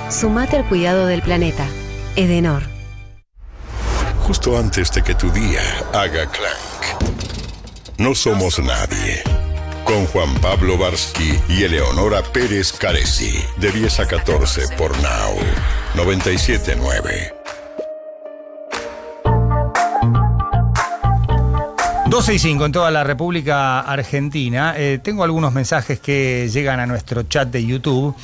Sumate al cuidado del planeta. Edenor. Justo antes de que tu día haga clank. No somos nadie. Con Juan Pablo Barsky y Eleonora Pérez Caresi. De 10 a 14 por Now. 97.9. 12:05 en toda la República Argentina. Tengo algunos mensajes que llegan a nuestro chat de YouTube.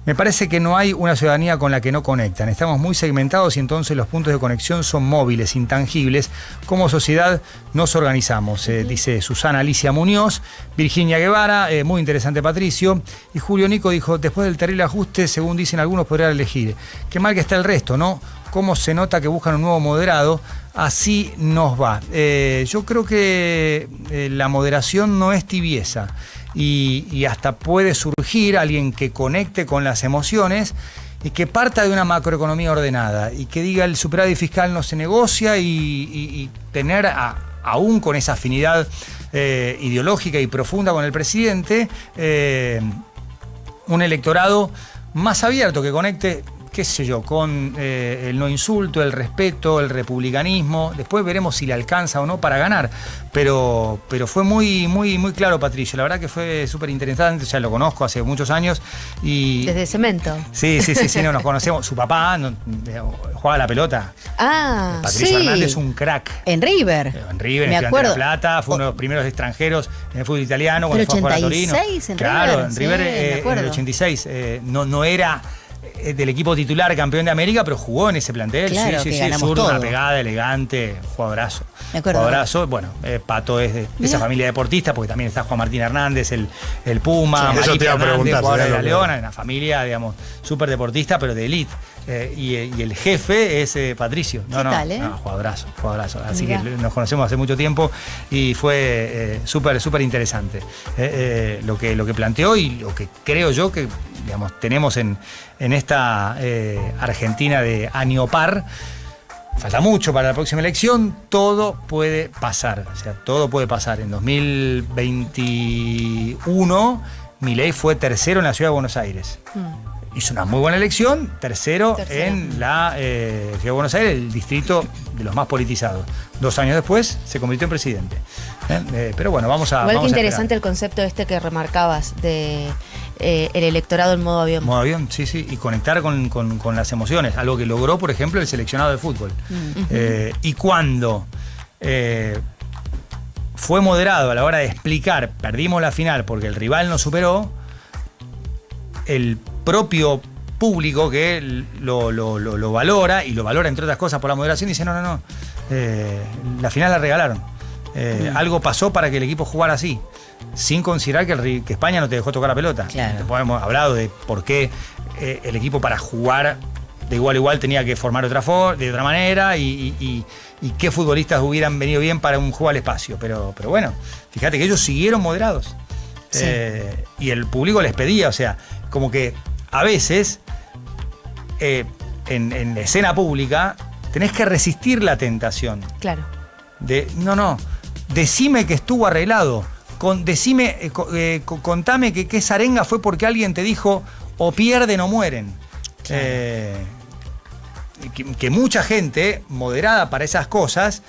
Me parece que no hay una ciudadanía con la que no conectan. Estamos muy segmentados y entonces los puntos de conexión son móviles, intangibles. Como sociedad nos organizamos, dice Susana Alicia Muñoz. Virginia Guevara, muy interesante Patricio. Y Julio Nico dijo, después del terrible ajuste, según dicen algunos, podrían elegir. Qué mal que está el resto, ¿no? Cómo se nota que buscan un nuevo moderado. Así nos va. Yo creo que la moderación no es tibieza. Y hasta puede surgir alguien que conecte con las emociones y que parta de una macroeconomía ordenada y que diga el superávit fiscal no se negocia y tener, aún con esa afinidad ideológica y profunda con el presidente, un electorado más abierto que conecte, qué sé yo, con el no insulto, el respeto, el republicanismo. Después veremos si le alcanza o no para ganar. Pero fue muy claro, Patricio. La verdad que fue súper interesante. O sea, lo conozco hace muchos años. Y desde Cemento. Sí, no, nos conocemos. Su papá jugaba a la pelota. Ah, Patricio sí. Hernández, un crack. En River. En River, en Estudiante de La Plata. Fue uno de los primeros extranjeros en el fútbol italiano. Cuando fue a jugar a Torino. En claro, River, en River en el 86. No era del equipo titular campeón de América, pero jugó en ese plantel. Claro, sí, zurdo, una pegada elegante, jugadorazo. Me acuerdo. Jugadorazo. Bueno, Pato es de esa familia deportista, porque también está Juan Martín Hernández, el Puma, eso te iba a preguntar, jugador de la Leona, una familia, digamos, súper deportista, pero de elite. Y el jefe es Patricio. ¿Qué tal, jugadorazo. Así Mirá. que nos conocemos hace mucho tiempo y fue súper interesante lo que planteó y lo que creo yo que, digamos, tenemos en esta Argentina de año par. Falta mucho para la próxima elección, todo puede pasar. O sea, todo puede pasar. En 2021, Milei fue tercero en la ciudad de Buenos Aires. Hizo una muy buena elección, tercero. En la ciudad de Buenos Aires, el distrito de los más politizados. 2 años después se convirtió en presidente. Pero bueno, vamos a Igual que vamos a interesante esperar. el concepto que remarcabas de el electorado en modo avión. Modo avión, sí, y conectar con las emociones, algo que logró, por ejemplo, el seleccionado de fútbol. Y cuando fue moderado a la hora de explicar, perdimos la final porque el rival nos superó, el propio público que lo valora, y lo valora entre otras cosas por la moderación, dice no, la final la regalaron. Algo pasó para que el equipo jugara así, sin considerar que España no te dejó tocar la pelota. Claro. Después hemos hablado de por qué el equipo para jugar de igual a igual tenía que formar de otra manera y qué futbolistas hubieran venido bien para un juego al espacio. Pero bueno, fíjate que ellos siguieron moderados. Sí. Y el público les pedía, o sea, como que a veces en la escena pública tenés que resistir la tentación. Claro. Decime que estuvo arreglado. Contame que esa arenga fue porque alguien te dijo o pierden o mueren. Claro. Que mucha gente moderada para esas cosas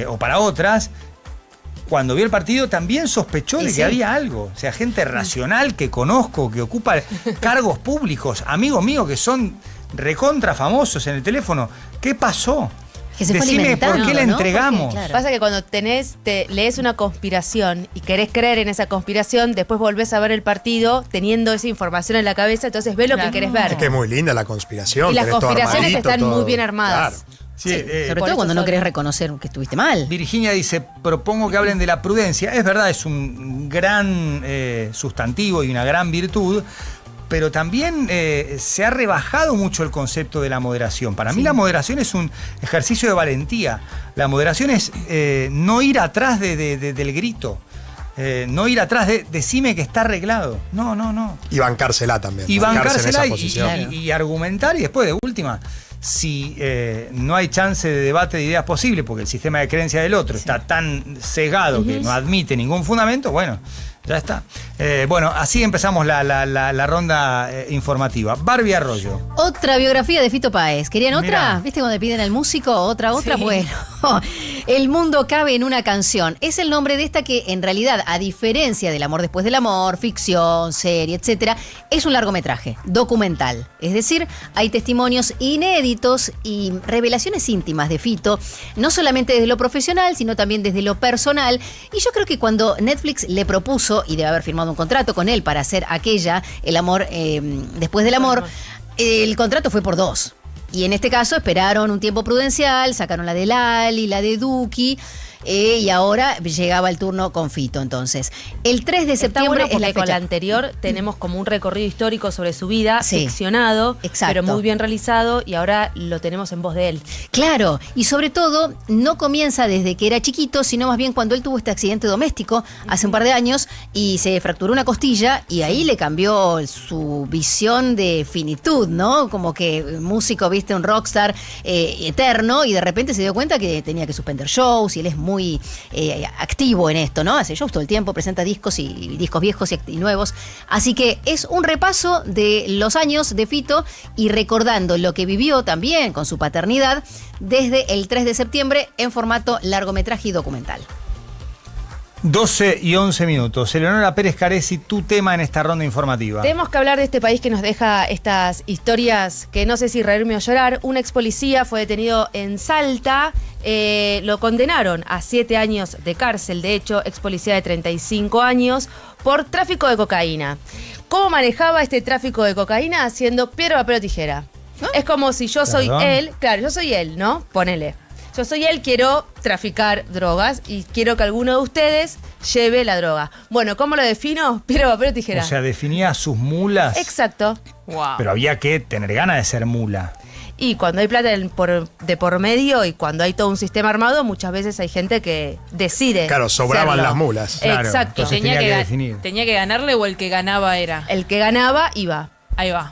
o para otras, cuando vio el partido también sospechó de que había algo. O sea, gente racional que conozco, que ocupa cargos públicos, amigos míos que son recontra famosos en el teléfono. ¿Qué pasó? Que se fue Decime por qué la ¿no? entregamos. Porque, claro. Pasa que cuando lees una conspiración y querés creer en esa conspiración, después volvés a ver el partido teniendo esa información en la cabeza, entonces ves lo que querés ver. Es que es muy linda la conspiración. Y las tenés todo conspiraciones armadito, están todo. muy bien armadas. Claro. Sí, sobre todo cuando no querés reconocer que estuviste mal. Virginia dice, propongo que hablen de la prudencia. Es verdad, es un gran sustantivo y una gran virtud, pero también se ha rebajado mucho el concepto de la moderación. Para mí la moderación es un ejercicio de valentía. La moderación es no ir atrás del grito. No ir atrás de decime que está arreglado. No. Y bancársela también. Y bancársela en esa posición. y argumentar, y después de última, si no hay chance de debate de ideas posible, porque el sistema de creencia del otro está tan cegado que no admite ningún fundamento, bueno, ya está. Bueno, así empezamos la ronda informativa. Barbie Arroyo. Otra biografía de Fito Páez. ¿Querían otra? Mirá. ¿Viste cuando le piden al músico otra? Sí. Bueno, El mundo cabe en una canción. Es el nombre de esta que, en realidad, a diferencia del Amor después del amor, ficción, serie, etcétera, es un largometraje, documental. Es decir, hay testimonios inéditos y revelaciones íntimas de Fito, no solamente desde lo profesional, sino también desde lo personal. Y yo creo que cuando Netflix le propuso, y debe haber firmado un contrato con él para hacer aquella, El amor después del amor, el contrato fue por 2. Y en este caso esperaron un tiempo prudencial, sacaron la de Lali, la de Duki, y ahora llegaba el turno con Fito. Entonces, el 3 de Está septiembre bueno porque es la con la fecha. anterior tenemos como un recorrido histórico sobre su vida, Sí, ficcionado, exacto. pero muy bien realizado, y ahora lo tenemos en voz de él. Claro, y sobre todo no comienza desde que era chiquito, sino más bien cuando él tuvo este accidente doméstico hace un par de años y se fracturó una costilla y ahí le cambió su visión de finitud, ¿no? Como que músico, viste, un rockstar eterno, y de repente se dio cuenta que tenía que suspender shows, y él es muy activo en esto, ¿no? Hace shows todo el tiempo, presenta discos y discos viejos y nuevos. Así que es un repaso de los años de Fito y recordando lo que vivió también con su paternidad desde el 3 de septiembre en formato largometraje y documental. 12 y 11 minutos. Eleonora Pérez Caresi, tu tema en esta ronda informativa. Tenemos que hablar de este país que nos deja estas historias que no sé si reírme o llorar. Un ex policía fue detenido en Salta. Lo condenaron a 7 años de cárcel, de hecho, ex policía de 35 años, por tráfico de cocaína. ¿Cómo manejaba este tráfico de cocaína? Haciendo piedra, papel o tijera. Es como si yo soy Perdón. él, claro, yo soy él, ¿no? Ponele. Yo soy él, quiero traficar drogas y quiero que alguno de ustedes lleve la droga. Bueno, ¿cómo lo defino? Piedra, papel o tijera. O sea, definía a sus mulas. Exacto. Wow. Pero había que tener ganas de ser mula. Y cuando hay plata de por medio y cuando hay todo un sistema armado, muchas veces hay gente que decide. Claro, sobraban serlo. las mulas. Claro, Exacto. entonces tenía que definir. ¿Tenía que ganarle o el que ganaba era? El que ganaba iba. Ahí va.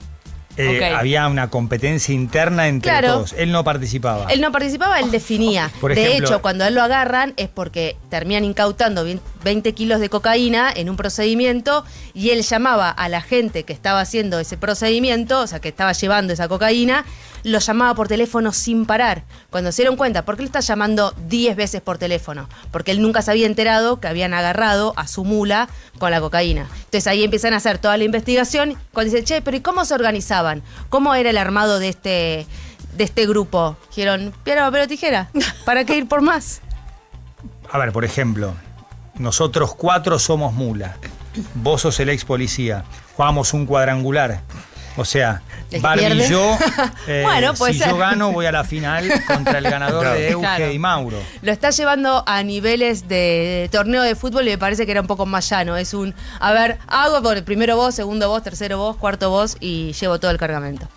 Ok. Había una competencia interna entre Claro. todos. Él no participaba. Él no participaba, él definía. Por de ejemplo, hecho, cuando a él lo agarran es porque terminan incautando 20 kilos de cocaína en un procedimiento y él llamaba a la gente que estaba haciendo ese procedimiento, o sea, que estaba llevando esa cocaína, lo llamaba por teléfono sin parar. Cuando se dieron cuenta, ¿por qué lo está llamando 10 veces por teléfono? Porque él nunca se había enterado que habían agarrado a su mula con la cocaína. Entonces ahí empiezan a hacer toda la investigación. Cuando dicen, che, pero ¿y cómo se organizaban? ¿Cómo era el armado de este grupo? Dijeron, piedra, papel o tijera. ¿Para qué ir por más? A ver, por ejemplo, nosotros 4 somos mula. Vos sos el ex policía. Jugamos un cuadrangular. O sea, ¿El que Barbie pierde? y yo, Bueno, puede si ser. yo gano, voy a la final contra el ganador Claro. de Euge Claro. y Mauro. Lo está llevando a niveles de torneo de fútbol y me parece que era un poco más llano. Es un, a ver, hago por el primero vos, segundo vos, tercero vos, cuarto vos y llevo todo el cargamento.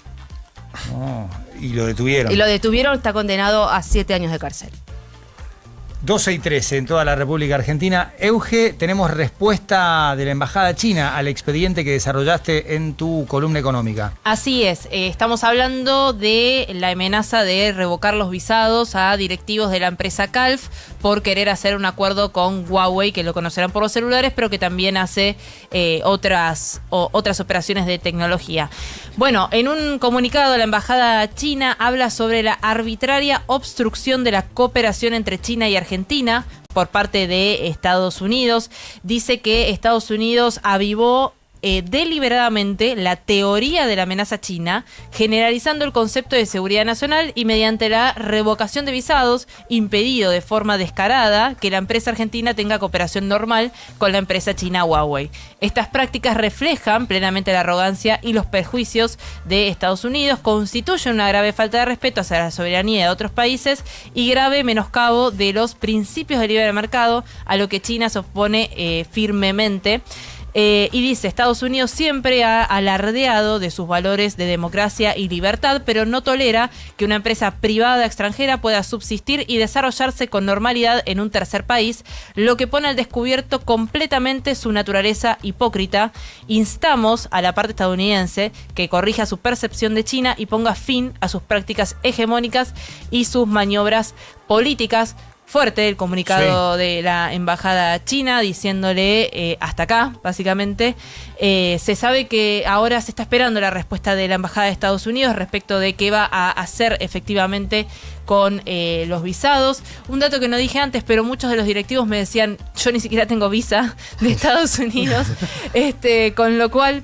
Oh, y lo detuvieron. Y lo detuvieron, está condenado a 7 años de cárcel. 12 y 13 en toda la República Argentina. Euge, tenemos respuesta de la Embajada China al expediente que desarrollaste en tu columna económica. Así es, estamos hablando de la amenaza de revocar los visados a directivos de la empresa Calf por querer hacer un acuerdo con Huawei, que lo conocerán por los celulares, pero que también hace otras operaciones de tecnología. Bueno, en un comunicado la Embajada China habla sobre la arbitraria obstrucción de la cooperación entre China y Argentina por parte de Estados Unidos. Dice que Estados Unidos avivó deliberadamente la teoría de la amenaza china, generalizando el concepto de seguridad nacional y mediante la revocación de visados, impedido de forma descarada que la empresa argentina tenga cooperación normal con la empresa china Huawei. Estas prácticas reflejan plenamente la arrogancia y los perjuicios de Estados Unidos, constituyen una grave falta de respeto hacia la soberanía de otros países y grave menoscabo de los principios de libre mercado, a lo que China se opone firmemente. Y dice, Estados Unidos siempre ha alardeado de sus valores de democracia y libertad, pero no tolera que una empresa privada extranjera pueda subsistir y desarrollarse con normalidad en un tercer país, lo que pone al descubierto completamente su naturaleza hipócrita. Instamos a la parte estadounidense que corrija su percepción de China y ponga fin a sus prácticas hegemónicas y sus maniobras políticas. Fuerte el comunicado de la embajada china diciéndole hasta acá, básicamente. Se sabe que ahora se está esperando la respuesta de la embajada de Estados Unidos respecto de qué va a hacer efectivamente con los visados. Un dato que no dije antes, pero muchos de los directivos me decían, yo ni siquiera tengo visa de Estados Unidos, con lo cual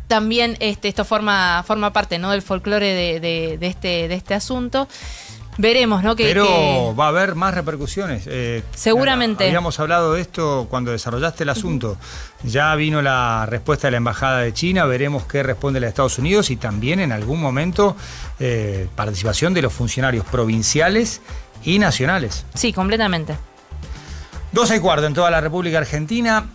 también esto forma parte, ¿no?, del folclore de este asunto. Veremos, ¿no? Pero va a haber más repercusiones. Seguramente. Habíamos hablado de esto cuando desarrollaste el asunto. Ya vino la respuesta de la Embajada de China, veremos qué responde la de Estados Unidos y también en algún momento participación de los funcionarios provinciales y nacionales. Sí, completamente. 12:15 en toda la República Argentina.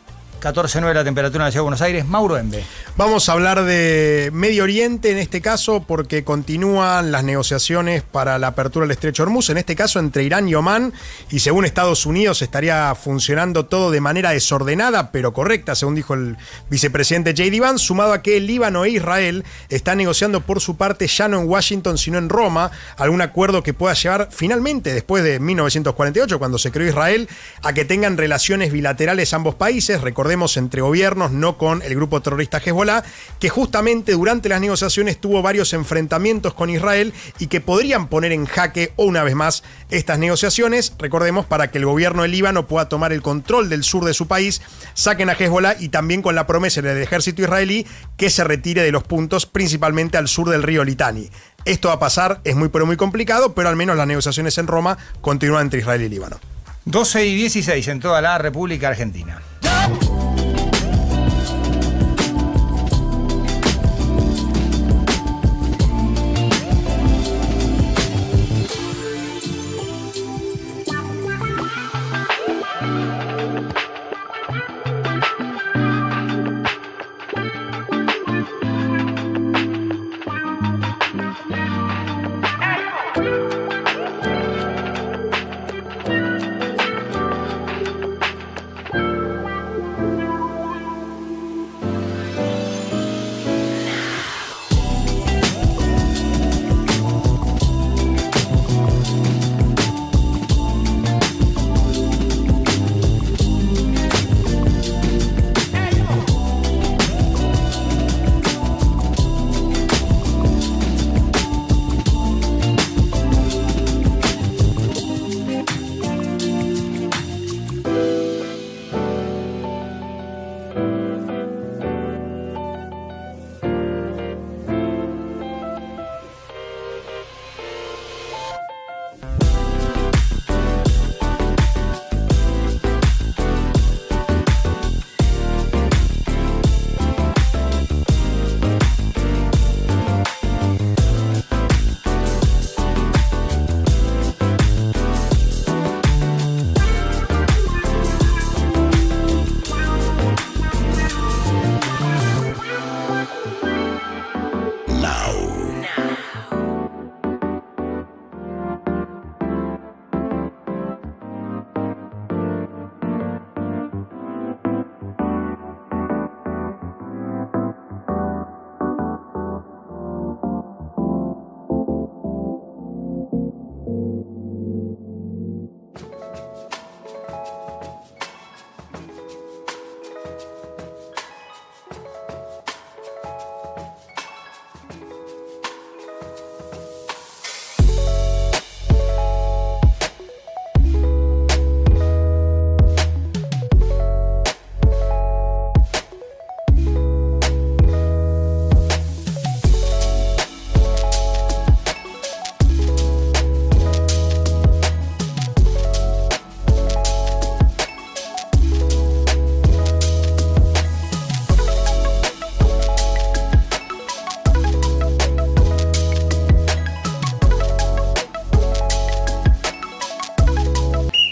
14:09 la temperatura en la Ciudad de Buenos Aires. Mauro Embe. Vamos a hablar de Medio Oriente en este caso porque continúan las negociaciones para la apertura del Estrecho de Hormuz, en este caso entre Irán y Omán, y según Estados Unidos estaría funcionando todo de manera desordenada pero correcta, según dijo el vicepresidente J.D. Vance, sumado a que el Líbano e Israel están negociando por su parte ya no en Washington sino en Roma algún acuerdo que pueda llevar finalmente, después de 1948 cuando se creó Israel, a que tengan relaciones bilaterales ambos países, recordemos entre gobiernos, no con el grupo terrorista Hezbollah, que justamente durante las negociaciones tuvo varios enfrentamientos con Israel y que podrían poner en jaque o una vez más estas negociaciones, recordemos, para que el gobierno del Líbano pueda tomar el control del sur de su país, saquen a Hezbollah y también con la promesa del ejército israelí que se retire de los puntos principalmente al sur del río Litani. Esto va a pasar, es muy pero muy complicado, pero al menos las negociaciones en Roma continúan entre Israel y Líbano. 12:16 en toda la República Argentina.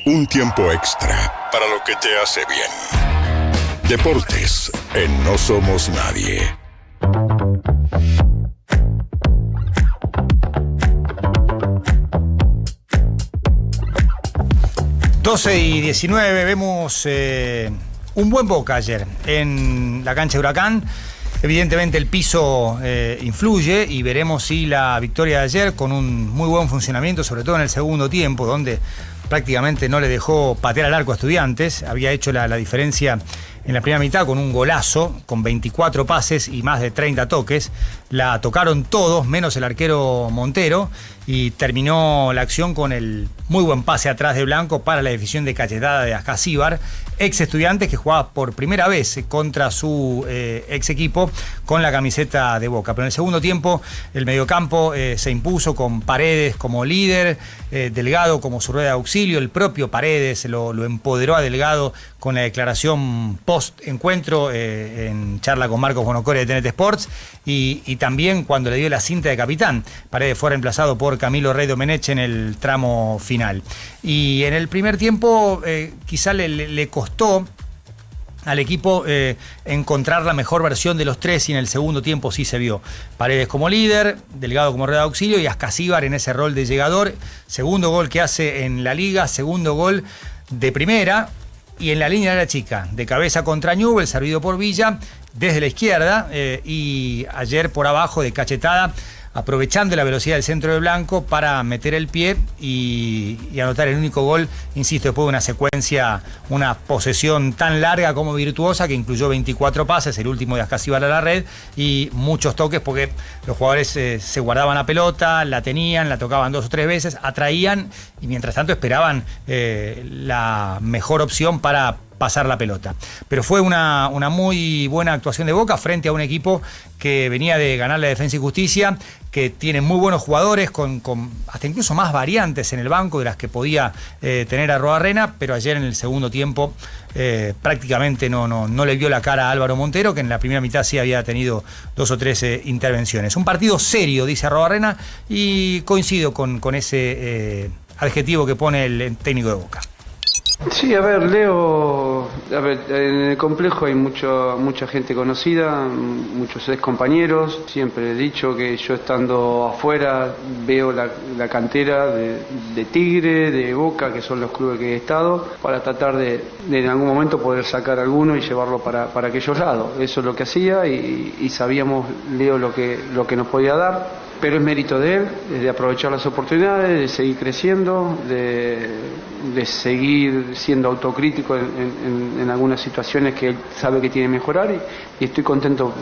Un tiempo extra para lo que te hace bien. Deportes en No Somos Nadie. (12:19) vemos un buen Boca ayer en la cancha de Huracán. Evidentemente el piso influye y veremos si la victoria de ayer, con un muy buen funcionamiento, sobre todo en el segundo tiempo, donde prácticamente no le dejó patear al arco a Estudiantes, había hecho la diferencia en la primera mitad con un golazo, con 24 pases y más de 30 toques. La tocaron todos, menos el arquero Montero, y terminó la acción con el muy buen pase atrás de Blanco para la definición de cachetada de Ascasíbar, ex Estudiantes, que jugaba por primera vez contra su ex equipo con la camiseta de Boca. Pero en el segundo tiempo el mediocampo se impuso con Paredes como líder, Delgado como su rueda de auxilio, el propio Paredes lo empoderó a Delgado con la declaración post-encuentro en charla con Marcos Bonocore de TNT Sports, y también cuando le dio la cinta de capitán. Paredes fue reemplazado por Camilo Rey Domenech en el tramo final. Y en el primer tiempo quizá le costó al equipo encontrar la mejor versión de los tres, y en el segundo tiempo sí se vio. Paredes como líder, Delgado como rueda de auxilio y Ascasíbar en ese rol de llegador. Segundo gol que hace en la liga, segundo gol de primera, y en la línea de la chica, de cabeza contra Newell, servido por Villa desde la izquierda, y ayer por abajo de cachetada, aprovechando la velocidad del centro de Blanco para meter el pie y anotar el único gol, insisto, después de una secuencia, una posesión tan larga como virtuosa, que incluyó 24 pases, el último de Ascasíbar a la red, y muchos toques, porque los jugadores se guardaban la pelota, la tenían, la tocaban 2 o 3 veces, atraían y mientras tanto esperaban la mejor opción para pasar la pelota. Pero fue una muy buena actuación de Boca frente a un equipo que venía de ganar la Defensa y Justicia, que tiene muy buenos jugadores, con hasta incluso más variantes en el banco de las que podía tener Arruabarrena, pero ayer en el segundo tiempo prácticamente no le vio la cara a Álvaro Montero, que en la primera mitad sí había tenido 2 o 3 intervenciones. Un partido serio, dice Arruabarrena, y coincido con ese adjetivo que pone el técnico de Boca. Sí, a ver, Leo, en el complejo hay mucha gente conocida, muchos ex compañeros. Siempre he dicho que yo estando afuera veo la cantera de Tigre, de Boca, que son los clubes que he estado, para tratar de en algún momento poder sacar alguno y llevarlo para aquellos lados. Eso es lo que hacía y sabíamos, Leo, lo que nos podía dar. Pero es mérito de él, de aprovechar las oportunidades, de seguir creciendo, de seguir siendo autocrítico en algunas situaciones que él sabe que tiene que mejorar, y estoy contento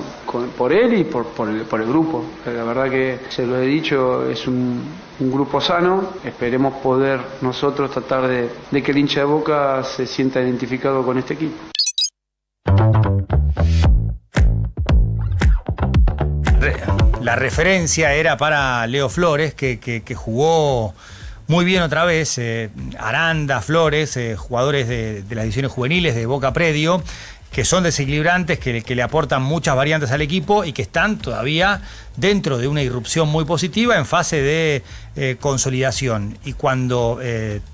por él y por el grupo. La verdad que, se lo he dicho, es un grupo sano. Esperemos poder nosotros tratar de que el hincha de Boca se sienta identificado con este equipo. La referencia era para Leo Flores, que jugó muy bien otra vez. Aranda, Flores, jugadores de las divisiones juveniles de Boca Predio, que son desequilibrantes, que le aportan muchas variantes al equipo y que están todavía dentro de una irrupción muy positiva en fase de consolidación. Y cuando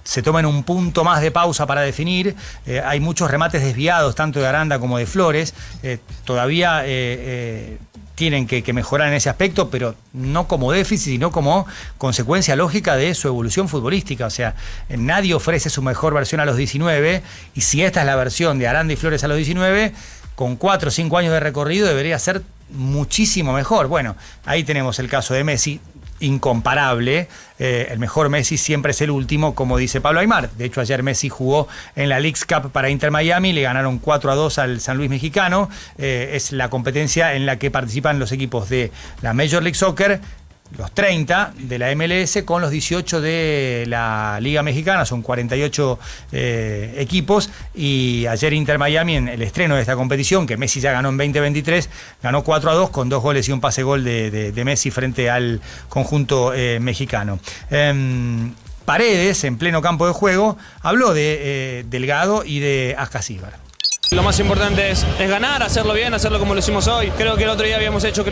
se tomen un punto más de pausa para definir, hay muchos remates desviados, tanto de Aranda como de Flores. Todavía tienen que mejorar en ese aspecto, pero no como déficit, sino como consecuencia lógica de su evolución futbolística. O sea, nadie ofrece su mejor versión a los 19, y si esta es la versión de Aranda y Flores a los 19, con 4 o 5 años de recorrido debería ser muchísimo mejor. Bueno, ahí tenemos el caso de Messi, incomparable. El mejor Messi siempre es el último, como dice Pablo Aimar. De hecho, ayer Messi jugó en la Leagues Cup para Inter Miami, le ganaron 4-2 al San Luis mexicano. Es la competencia en la que participan los equipos de la Major League Soccer, los 30 de la MLS con los 18 de la Liga Mexicana, son 48 equipos, y ayer Inter Miami, en el estreno de esta competición, que Messi ya ganó en 2023, ganó 4-2 con 2 goles y un pase gol de Messi frente al conjunto mexicano. Paredes, en pleno campo de juego, habló de Delgado y de Ascasíbar. Lo más importante es ganar, hacerlo bien, hacerlo como lo hicimos hoy. Creo que el otro día habíamos hecho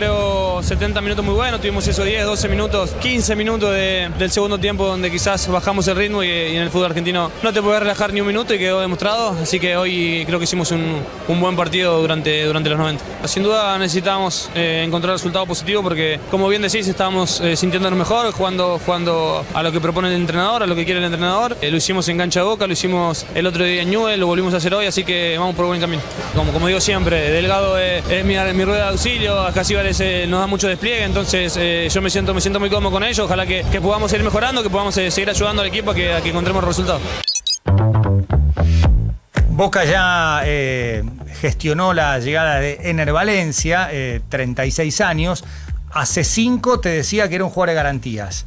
70 minutos muy buenos, tuvimos esos 10, 12 minutos, 15 minutos del segundo tiempo donde quizás bajamos el ritmo y en el fútbol argentino no te puedes relajar ni un minuto y quedó demostrado. Así que hoy creo que hicimos un buen partido durante los 90. Sin duda necesitamos encontrar resultado positivo porque, como bien decís, estábamos sintiéndonos mejor, jugando a lo que propone el entrenador, a lo que quiere el entrenador. Lo hicimos en cancha de Boca, lo hicimos el otro día en Newell, lo volvimos a hacer hoy, así que vamos por buen camino. Como digo siempre, Delgado es mi rueda de auxilio, acá Cibales nos da mucho despliegue, entonces yo me siento muy cómodo con ellos, ojalá que podamos seguir mejorando, que podamos seguir ayudando al equipo a que encontremos resultados. Boca ya gestionó la llegada de Ener Valencia, 36 años. Hace 5 te decía que era un jugador de garantías.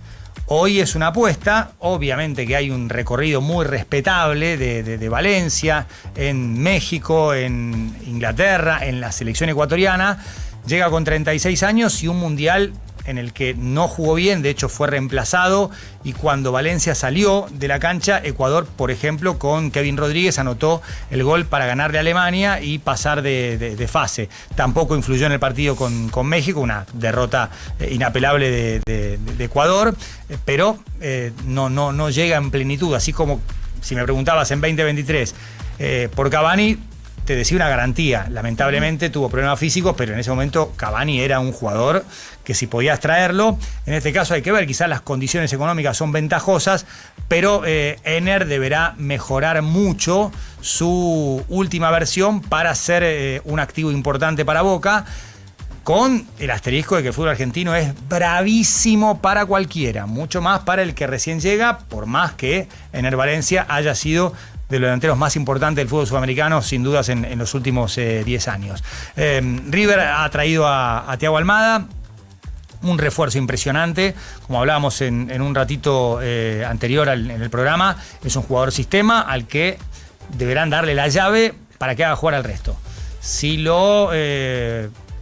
Hoy es una apuesta, obviamente que hay un recorrido muy respetable de Valencia, en México, en Inglaterra, en la selección ecuatoriana. Llega con 36 años y un mundial en el que no jugó bien, de hecho fue reemplazado, y cuando Valencia salió de la cancha, Ecuador, por ejemplo, con Kevin Rodríguez anotó el gol para ganarle a Alemania y pasar de fase. Tampoco influyó en el partido con México, una derrota inapelable de Ecuador, pero no llega en plenitud, así como si me preguntabas en 2023 por Cavani, te decía una garantía. Lamentablemente tuvo problemas físicos, pero en ese momento Cavani era un jugador que si podías traerlo, en este caso hay que ver, quizás las condiciones económicas son ventajosas, pero Ener deberá mejorar mucho su última versión para ser un activo importante para Boca, con el asterisco de que el fútbol argentino es bravísimo para cualquiera, mucho más para el que recién llega, por más que Ener Valencia haya sido de los delanteros más importantes del fútbol sudamericano, sin dudas, en los últimos 10 años. River ha traído a Thiago Almada, un refuerzo impresionante, como hablábamos en un ratito anterior en el programa. Es un jugador sistema al que deberán darle la llave para que haga jugar al resto. Si lo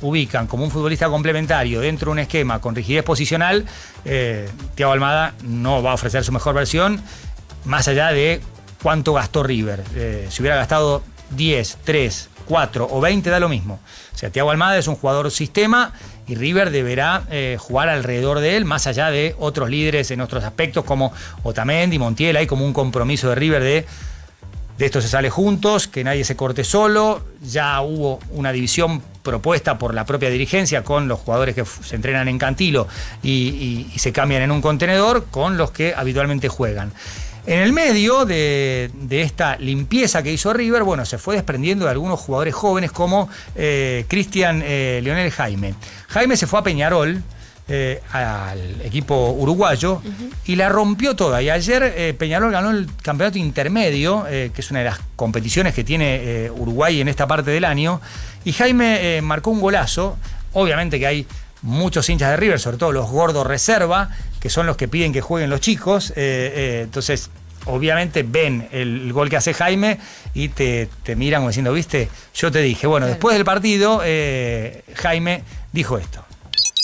ubican como un futbolista complementario dentro de un esquema con rigidez posicional, Thiago Almada no va a ofrecer su mejor versión, más allá de cuánto gastó River. Si hubiera gastado 10, 3, 4 o 20, da lo mismo. O sea, Thiago Almada es un jugador sistema y River deberá jugar alrededor de él, más allá de otros líderes en otros aspectos como Otamendi, Montiel. Hay como un compromiso de River de esto se sale juntos, que nadie se corte solo. Ya hubo una división propuesta por la propia dirigencia con los jugadores que se entrenan en Cantilo y se cambian en un contenedor con los que habitualmente juegan. En el medio de esta limpieza que hizo River, bueno, se fue desprendiendo de algunos jugadores jóvenes como Cristian Leonel Jaime. Jaime se fue a Peñarol, al equipo uruguayo, y la rompió toda. Y ayer Peñarol ganó el campeonato intermedio, que es una de las competiciones que tiene Uruguay en esta parte del año. Y Jaime marcó un golazo. Obviamente que hay muchos hinchas de River, sobre todo los gordos reserva, que son los que piden que jueguen los chicos. Entonces, obviamente ven el gol que hace Jaime y te miran como diciendo, ¿viste? Yo te dije. Bueno, después del partido, Jaime dijo esto.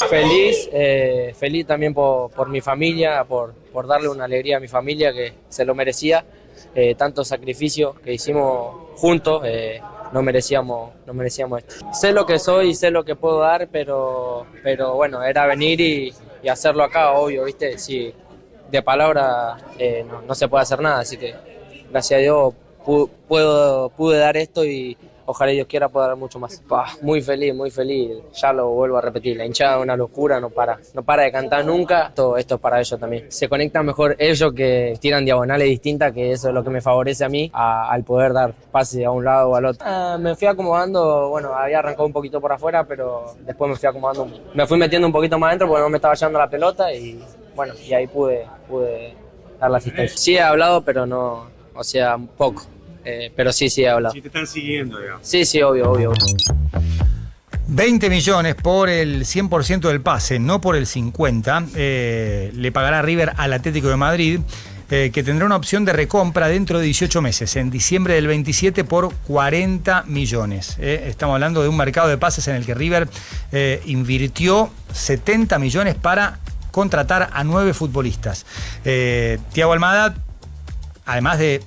Feliz también por mi familia, por darle una alegría a mi familia que se lo merecía. Tanto sacrificio que hicimos juntos, no merecíamos esto. Sé lo que soy y sé lo que puedo dar, pero bueno, era venir y hacerlo acá, obvio, ¿viste? Sí, de palabra no se puede hacer nada, así que gracias a Dios pude dar esto y ojalá Dios quiera poder dar mucho más. Muy feliz, ya lo vuelvo a repetir, la hinchada es una locura, no para de cantar nunca, todo esto es para ellos también. Se conectan mejor ellos que tiran diagonales distintas, que eso es lo que me favorece a mí, al poder dar pases a un lado o al otro. Me fui acomodando, bueno, había arrancado un poquito por afuera, pero después me fui acomodando, me fui metiendo un poquito más adentro porque no me estaba llevando la pelota y bueno, y ahí pude dar la asistencia. Sí he hablado, pero no, o sea, poco. Pero sí he hablado. Sí te están siguiendo, digamos. Sí, obvio. 20 millones por el 100% del pase, no por el 50%. Le pagará River al Atlético de Madrid, que tendrá una opción de recompra dentro de 18 meses, en diciembre del 27 por 40 millones. Estamos hablando de un mercado de pases en el que River invirtió 70 millones para contratar a 9 futbolistas. Thiago Almada, además de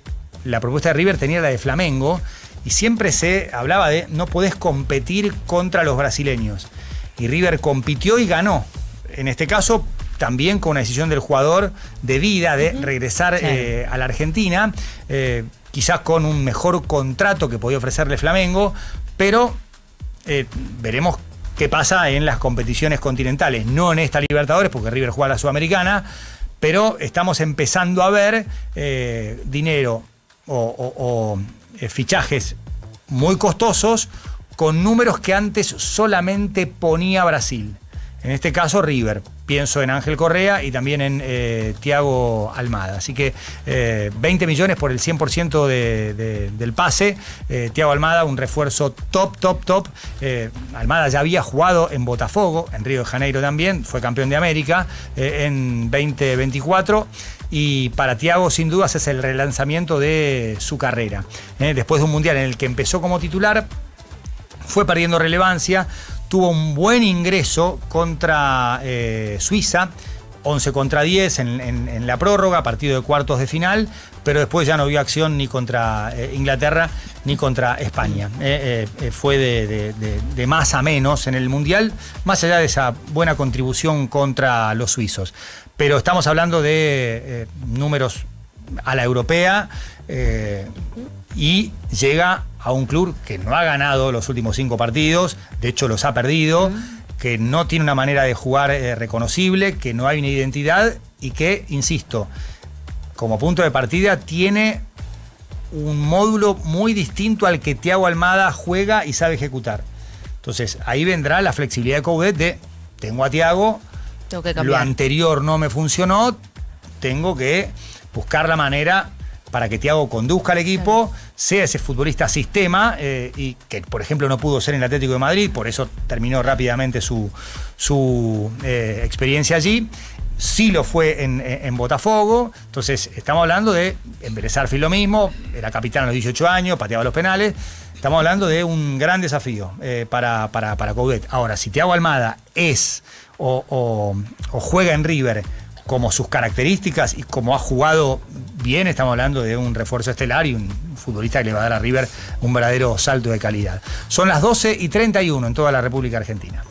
la propuesta de River, tenía la de Flamengo, y siempre se hablaba de no podés competir contra los brasileños. Y River compitió y ganó. En este caso, también con una decisión del jugador de vida, de regresar a la Argentina, quizás con un mejor contrato que podía ofrecerle Flamengo, pero veremos qué pasa en las competiciones continentales, no en esta Libertadores, porque River juega a la Sudamericana, pero estamos empezando a ver dinero o fichajes muy costosos con números que antes solamente ponía Brasil. En este caso River. Pienso en Ángel Correa y también en Thiago Almada. Así que 20 millones por el 100% del pase. Thiago Almada, un refuerzo top. Almada ya había jugado en Botafogo, en Río de Janeiro también, fue campeón de América en 2024. Y para Thiago, sin dudas, es el relanzamiento de su carrera. Después de un mundial en el que empezó como titular, fue perdiendo relevancia. Tuvo un buen ingreso contra Suiza, 11-10 en la prórroga, partido de cuartos de final, pero después ya no vio acción ni contra Inglaterra ni contra España. Fue de más a menos en el Mundial, más allá de esa buena contribución contra los suizos. Pero estamos hablando de números a la europea y llega a un club que no ha ganado los últimos 5 partidos, de hecho los ha perdido, que no tiene una manera de jugar reconocible, que no hay una identidad y que, insisto, como punto de partida tiene un módulo muy distinto al que Thiago Almada juega y sabe ejecutar. Entonces ahí vendrá la flexibilidad de Coudet de, tengo a Thiago, Tengo que cambiar. lo anterior no me funcionó, tengo que buscar la manera para que Thiago conduzca al equipo, sea ese futbolista sistema, y que, por ejemplo, no pudo ser en el Atlético de Madrid, por eso terminó rápidamente su experiencia allí. Sí lo fue en Botafogo. Entonces, estamos hablando de Vélez Sarsfield lo mismo, era capitán a los 18 años, pateaba los penales. Estamos hablando de un gran desafío para Coudet. Ahora, si Thiago Almada es o juega en River como sus características y como ha jugado bien, estamos hablando de un refuerzo estelar y un futbolista que le va a dar a River un verdadero salto de calidad. Son las 12:31 en toda la República Argentina.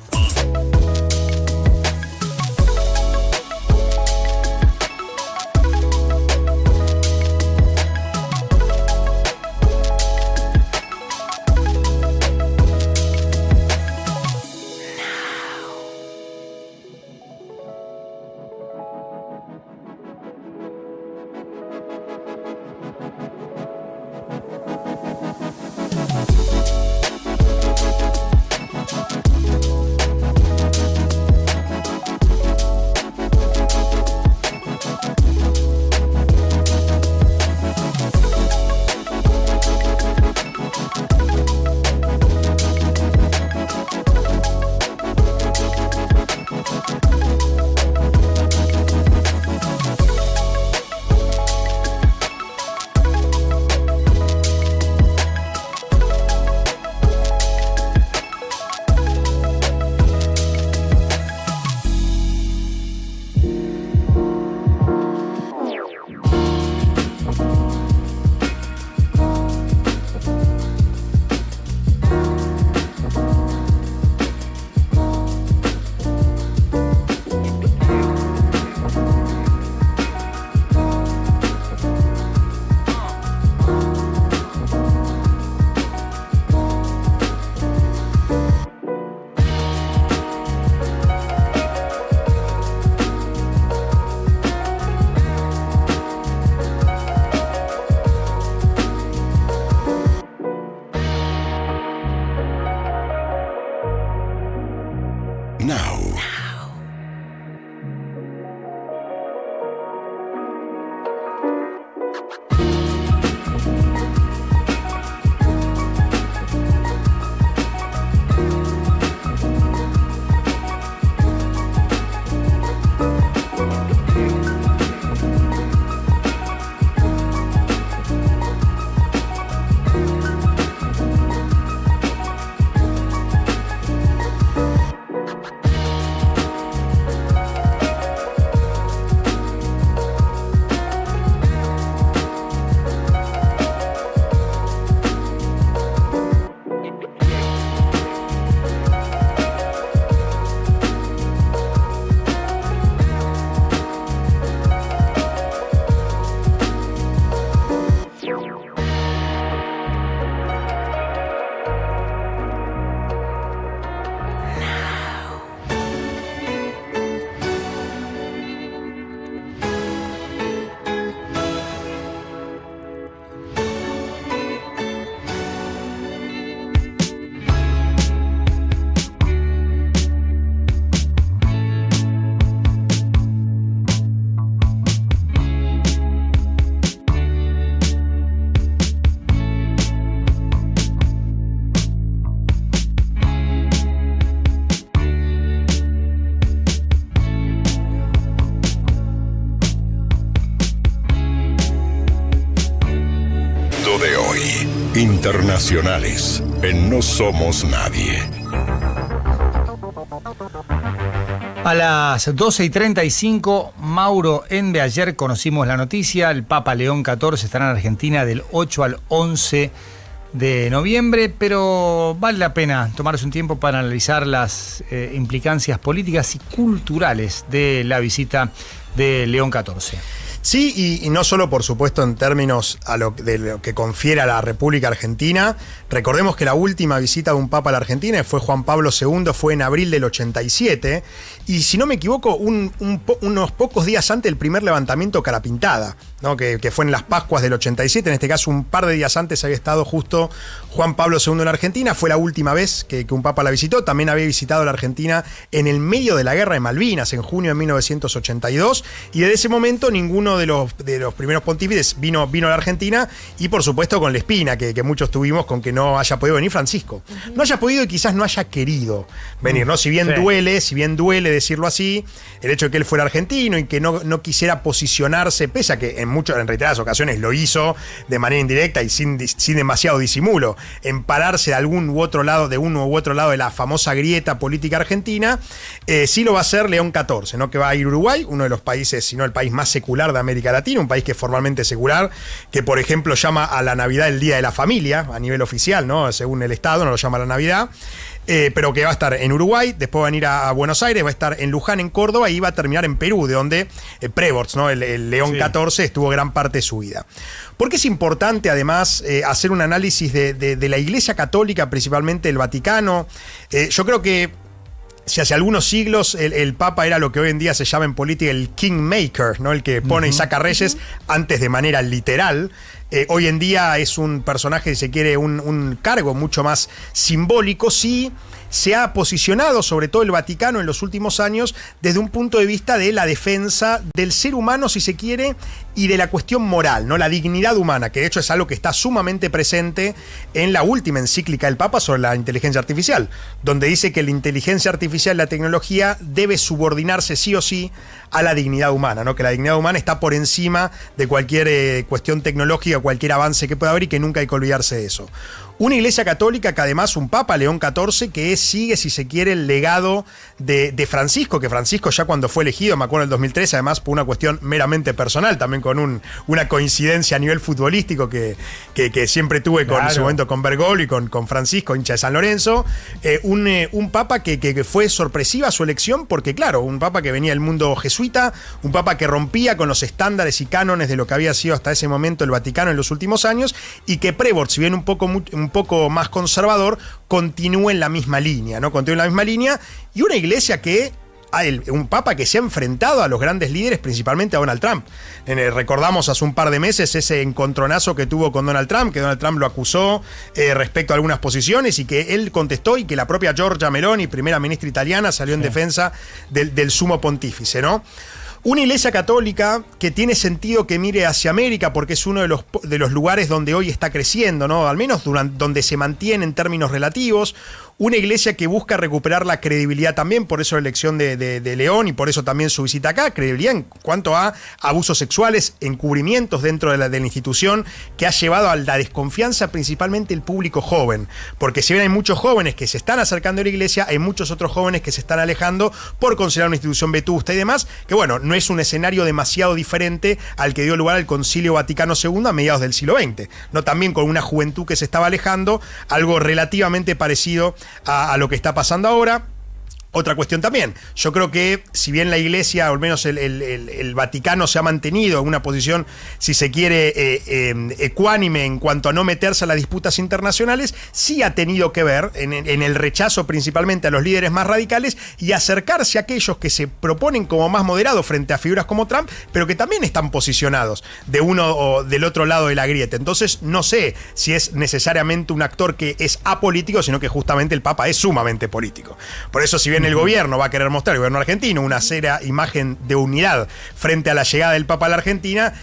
nadie. Internacionales en No Somos Nadie. A las 12:35, Mauro Ende, ayer conocimos la noticia, el Papa León XIV estará en Argentina del 8 al 11 de noviembre, pero vale la pena tomarse un tiempo para analizar las implicancias políticas y culturales de la visita de León XIV. Sí, y no solo, por supuesto, en términos de lo que confiere a la República Argentina. Recordemos que la última visita de un papa a la Argentina fue Juan Pablo II, fue en abril del 87, y si no me equivoco, unos pocos días antes del primer levantamiento Carapintada, ¿no? que fue en las Pascuas del 87, en este caso un par de días antes había estado justo Juan Pablo II en la Argentina, fue la última vez que un papa la visitó. También había visitado la Argentina en el medio de la Guerra de Malvinas, en junio de 1982, y desde ese momento ninguno de los primeros pontífices vino a la Argentina, y por supuesto con la espina que muchos tuvimos con que no haya podido venir Francisco. No haya podido y quizás no haya querido venir, ¿no? Si bien duele decirlo así, el hecho de que él fuera argentino y que no quisiera posicionarse, pese a que en reiteradas ocasiones lo hizo de manera indirecta y sin demasiado disimulo, en pararse de uno u otro lado de la famosa grieta política argentina, sí lo va a hacer León XIV, ¿no? Que va a ir a Uruguay, uno de los países, si no el país más secular de América Latina, un país que es formalmente secular, que por ejemplo llama a la Navidad el Día de la Familia, a nivel oficial, ¿no? Según el Estado, no lo llama la Navidad. Pero que va a estar en Uruguay, después va a venir a Buenos Aires, va a estar en Luján, en Córdoba, y va a terminar en Perú, de donde Prevorst, ¿no? el León XIV, estuvo gran parte de su vida. ¿Por qué es importante, además, hacer un análisis de la Iglesia Católica, principalmente el Vaticano? Yo creo que si hace algunos siglos el Papa era lo que hoy en día se llama en política el kingmaker, ¿no? El que pone y saca reyes, antes de manera literal. Hoy en día es un personaje, si se quiere, un cargo mucho más simbólico. Sí se ha posicionado, sobre todo el Vaticano en los últimos años, desde un punto de vista de la defensa del ser humano, si se quiere, y de la cuestión moral, ¿no? La dignidad humana, que de hecho es algo que está sumamente presente en la última encíclica del Papa sobre la inteligencia artificial, donde dice que la inteligencia artificial, la tecnología, debe subordinarse sí o sí a la dignidad humana, ¿no? Que la dignidad humana está por encima de cualquier cuestión tecnológica, cualquier avance que pueda haber, y que nunca hay que olvidarse de eso. Una Iglesia Católica que además un Papa, León XIV, que sigue, si se quiere, el legado de Francisco, que Francisco ya cuando fue elegido, me acuerdo en el 2013, además por una cuestión meramente personal, también con una coincidencia a nivel futbolístico que siempre tuve en su momento con Bergoglio y con Francisco, hincha de San Lorenzo, un Papa que fue sorpresiva su elección, porque claro, un Papa que venía del mundo jesuita, un Papa que rompía con los estándares y cánones de lo que había sido hasta ese momento el Vaticano en los últimos años, y que Prevorst, si bien un poco más conservador, continúa en la misma línea, ¿no? Continúa en la misma línea, y una iglesia que un papa que se ha enfrentado a los grandes líderes, principalmente a Donald Trump. Recordamos hace un par de meses ese encontronazo que tuvo con Donald Trump, que Donald Trump lo acusó respecto a algunas posiciones, y que él contestó, y que la propia Giorgia Meloni, primera ministra italiana, salió en defensa del sumo pontífice, ¿no? Una iglesia católica que tiene sentido que mire hacia América, porque es uno de los lugares donde hoy está creciendo, ¿no? Al menos donde se mantiene en términos relativos. Una iglesia que busca recuperar la credibilidad también, por eso la elección de León y por eso también su visita acá, credibilidad en cuanto a abusos sexuales, encubrimientos dentro de la institución, que ha llevado a la desconfianza principalmente el público joven. Porque si bien hay muchos jóvenes que se están acercando a la iglesia, hay muchos otros jóvenes que se están alejando por considerar una institución vetusta y demás, que bueno, no es un escenario demasiado diferente al que dio lugar al Concilio Vaticano II a mediados del siglo XX, ¿no? También con una juventud que se estaba alejando, algo relativamente parecido a lo que está pasando ahora. Otra cuestión también, yo creo que si bien la Iglesia, o al menos el Vaticano, se ha mantenido en una posición, si se quiere, ecuánime en cuanto a no meterse a las disputas internacionales, sí ha tenido que ver en el rechazo principalmente a los líderes más radicales y acercarse a aquellos que se proponen como más moderados frente a figuras como Trump, pero que también están posicionados de uno o del otro lado de la grieta. Entonces no sé si es necesariamente un actor que es apolítico, sino que justamente el Papa es sumamente político. Por eso, si bien el gobierno va a querer mostrar, el gobierno argentino, una seria imagen de unidad frente a la llegada del Papa a la Argentina,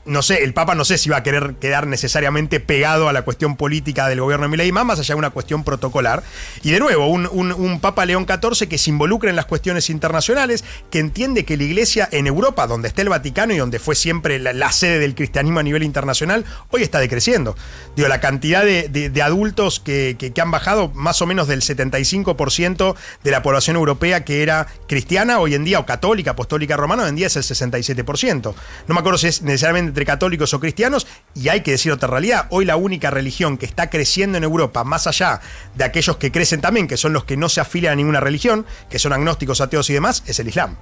no sé, el Papa no sé si va a querer quedar necesariamente pegado a la cuestión política del gobierno de Milei, más allá de una cuestión protocolar. Y de nuevo, un Papa León XIV que se involucra en las cuestiones internacionales, que entiende que la Iglesia en Europa, donde está el Vaticano y donde fue siempre la sede del cristianismo a nivel internacional, hoy está decreciendo. Digo, la cantidad de adultos que han bajado más o menos del 75% de la población europea que era cristiana hoy en día, o católica, apostólica romana, hoy en día es el 67%. No me acuerdo si es necesariamente entre católicos o cristianos, y hay que decir otra realidad. Hoy la única religión que está creciendo en Europa, más allá de aquellos que crecen también, que son los que no se afilian a ninguna religión, que son agnósticos, ateos y demás, es el Islam.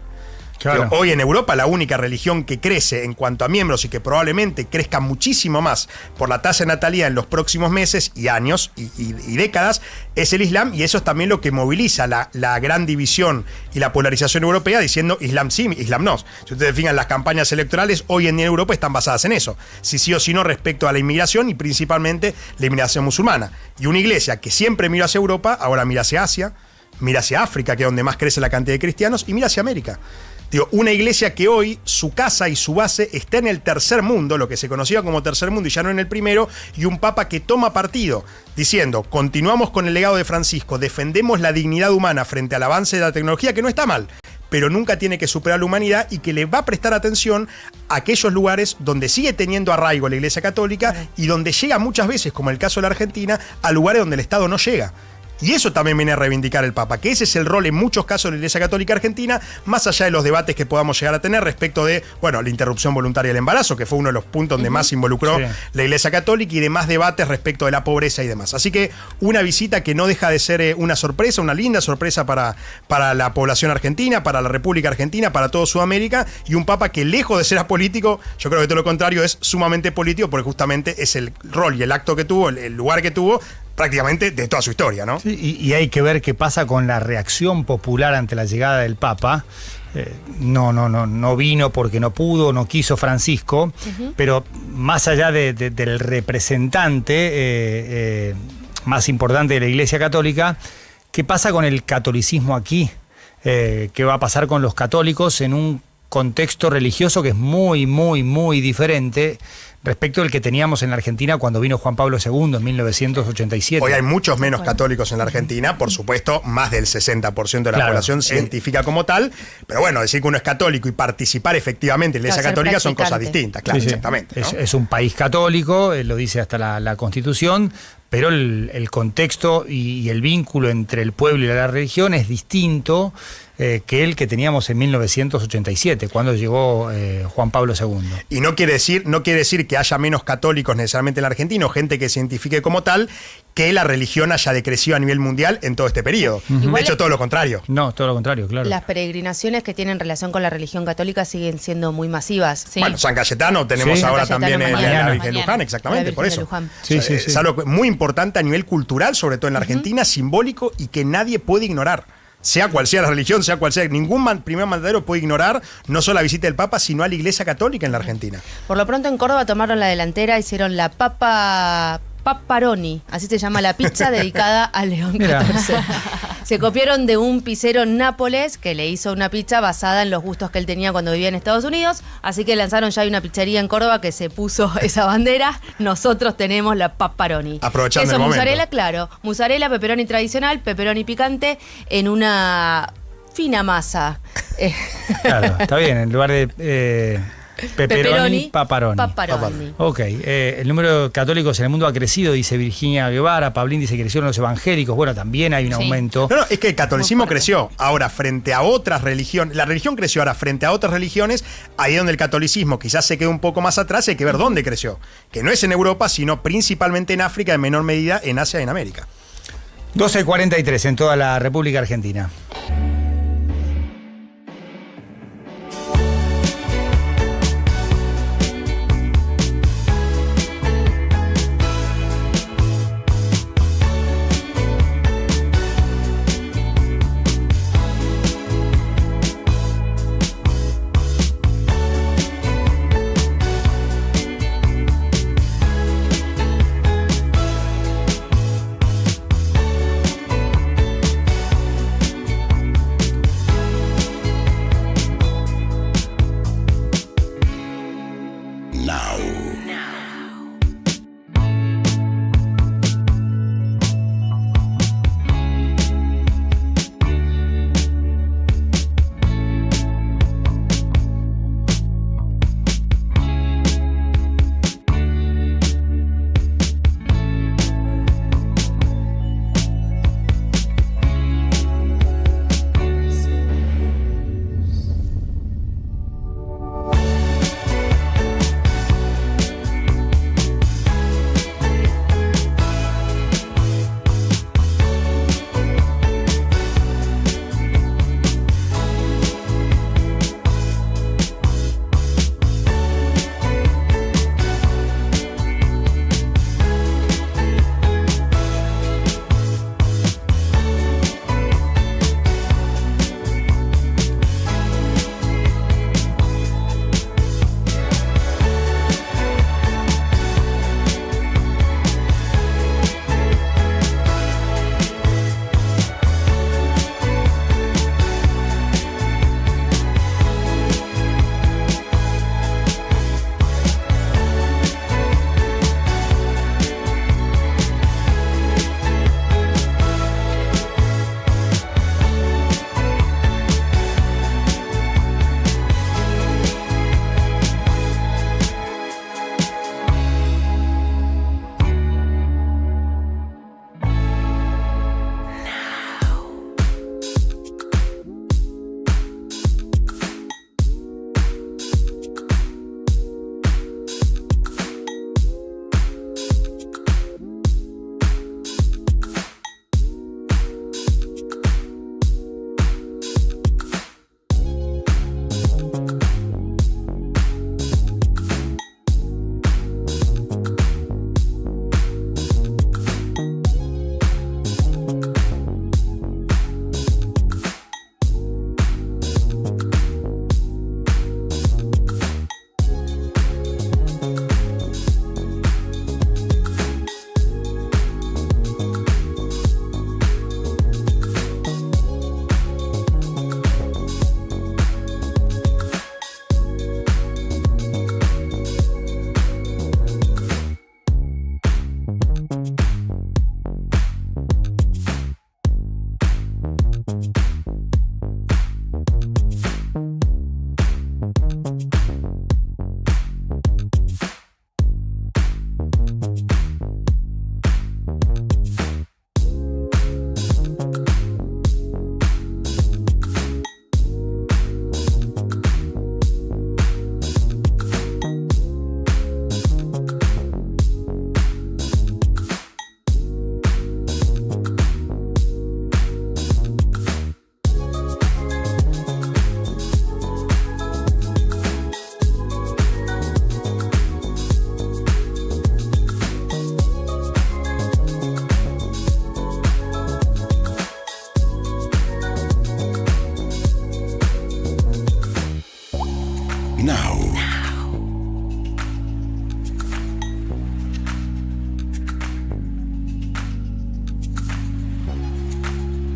Claro. Pero hoy en Europa la única religión que crece en cuanto a miembros y que probablemente crezca muchísimo más por la tasa de natalidad en los próximos meses y años y décadas es el Islam, y eso es también lo que moviliza la gran división y la polarización europea, diciendo Islam sí, Islam no. Si ustedes fijan, las campañas electorales hoy en día en Europa están basadas en eso, si sí o sí no respecto a la inmigración y principalmente la inmigración musulmana. Y una iglesia que siempre mira hacia Europa, ahora mira hacia Asia, mira hacia África, que es donde más crece la cantidad de cristianos, y mira hacia América. Digo, una iglesia que hoy su casa y su base está en el tercer mundo, lo que se conocía como tercer mundo y ya no en el primero, y un papa que toma partido diciendo, continuamos con el legado de Francisco, defendemos la dignidad humana frente al avance de la tecnología, que no está mal, pero nunca tiene que superar la humanidad, y que le va a prestar atención a aquellos lugares donde sigue teniendo arraigo la Iglesia Católica y donde llega muchas veces, como el caso de la Argentina, a lugares donde el Estado no llega. Y eso también viene a reivindicar el Papa, que ese es el rol en muchos casos de la Iglesia Católica Argentina, más allá de los debates que podamos llegar a tener respecto de, bueno, la interrupción voluntaria del embarazo, que fue uno de los puntos donde más se involucró la Iglesia Católica, y demás debates respecto de la pobreza y demás. Así que una visita que no deja de ser una sorpresa, una linda sorpresa para la población argentina, para la República Argentina, para todo Sudamérica, y un Papa que, lejos de ser apolítico, yo creo que todo lo contrario, es sumamente político, porque justamente es el rol y el acto que tuvo, el lugar que tuvo, prácticamente de toda su historia, ¿no? Sí, y hay que ver qué pasa con la reacción popular ante la llegada del Papa. No vino porque no pudo, no quiso Francisco, pero más allá del representante más importante de la Iglesia Católica, ¿qué pasa con el catolicismo aquí? ¿Qué va a pasar con los católicos en un contexto religioso que es muy, muy, muy diferente respecto al que teníamos en la Argentina cuando vino Juan Pablo II en 1987. Hoy hay muchos menos católicos en la Argentina, por supuesto, más del 60% de la población científica como tal, pero bueno, decir que uno es católico y participar efectivamente en la Iglesia Católica son cosas distintas, claro, exactamente. ¿No? Es un país católico, lo dice hasta la Constitución, pero el contexto y el vínculo entre el pueblo y la religión es distinto que el que teníamos en 1987, cuando llegó Juan Pablo II. Y no quiere decir que haya menos católicos necesariamente en la Argentina, o gente que se identifique como tal, que la religión haya decrecido a nivel mundial en todo este periodo. De hecho, todo lo contrario. No, todo lo contrario, claro. Las peregrinaciones que tienen relación con la religión católica siguen siendo muy masivas. Sí. Bueno, San Cayetano tenemos ahora también la Virgen de Luján, exactamente, por eso. Es algo muy importante a nivel cultural, sobre todo en la Argentina, simbólico, y que nadie puede ignorar. Sea cual sea la religión, sea cual sea, ningún primer mandatario puede ignorar no solo la visita del Papa, sino a la Iglesia Católica en la Argentina. Por lo pronto en Córdoba tomaron la delantera, hicieron la Paparoni, así se llama la pizza dedicada a León XIV. Se copiaron de un pizzero en Nápoles que le hizo una pizza basada en los gustos que él tenía cuando vivía en Estados Unidos, así que lanzaron, ya hay una pizzería en Córdoba que se puso esa bandera. Nosotros tenemos la Paparoni. Aprovechando el momento. Mozzarella, claro, mozzarella, pepperoni tradicional, pepperoni picante en una fina masa. Claro, está bien, en lugar de pepperoni, paparoni. Ok, el número de católicos en el mundo ha crecido, dice Virginia Guevara. Pablín dice que crecieron los evangélicos. Bueno, también hay un aumento. No, es que el catolicismo creció ahora frente a otras religiones. La religión creció ahora frente a otras religiones. Ahí donde el catolicismo quizás se quedó un poco más atrás, hay que ver dónde creció. Que no es en Europa, sino principalmente en África, en menor medida en Asia y en América. 12:43 en toda la República Argentina.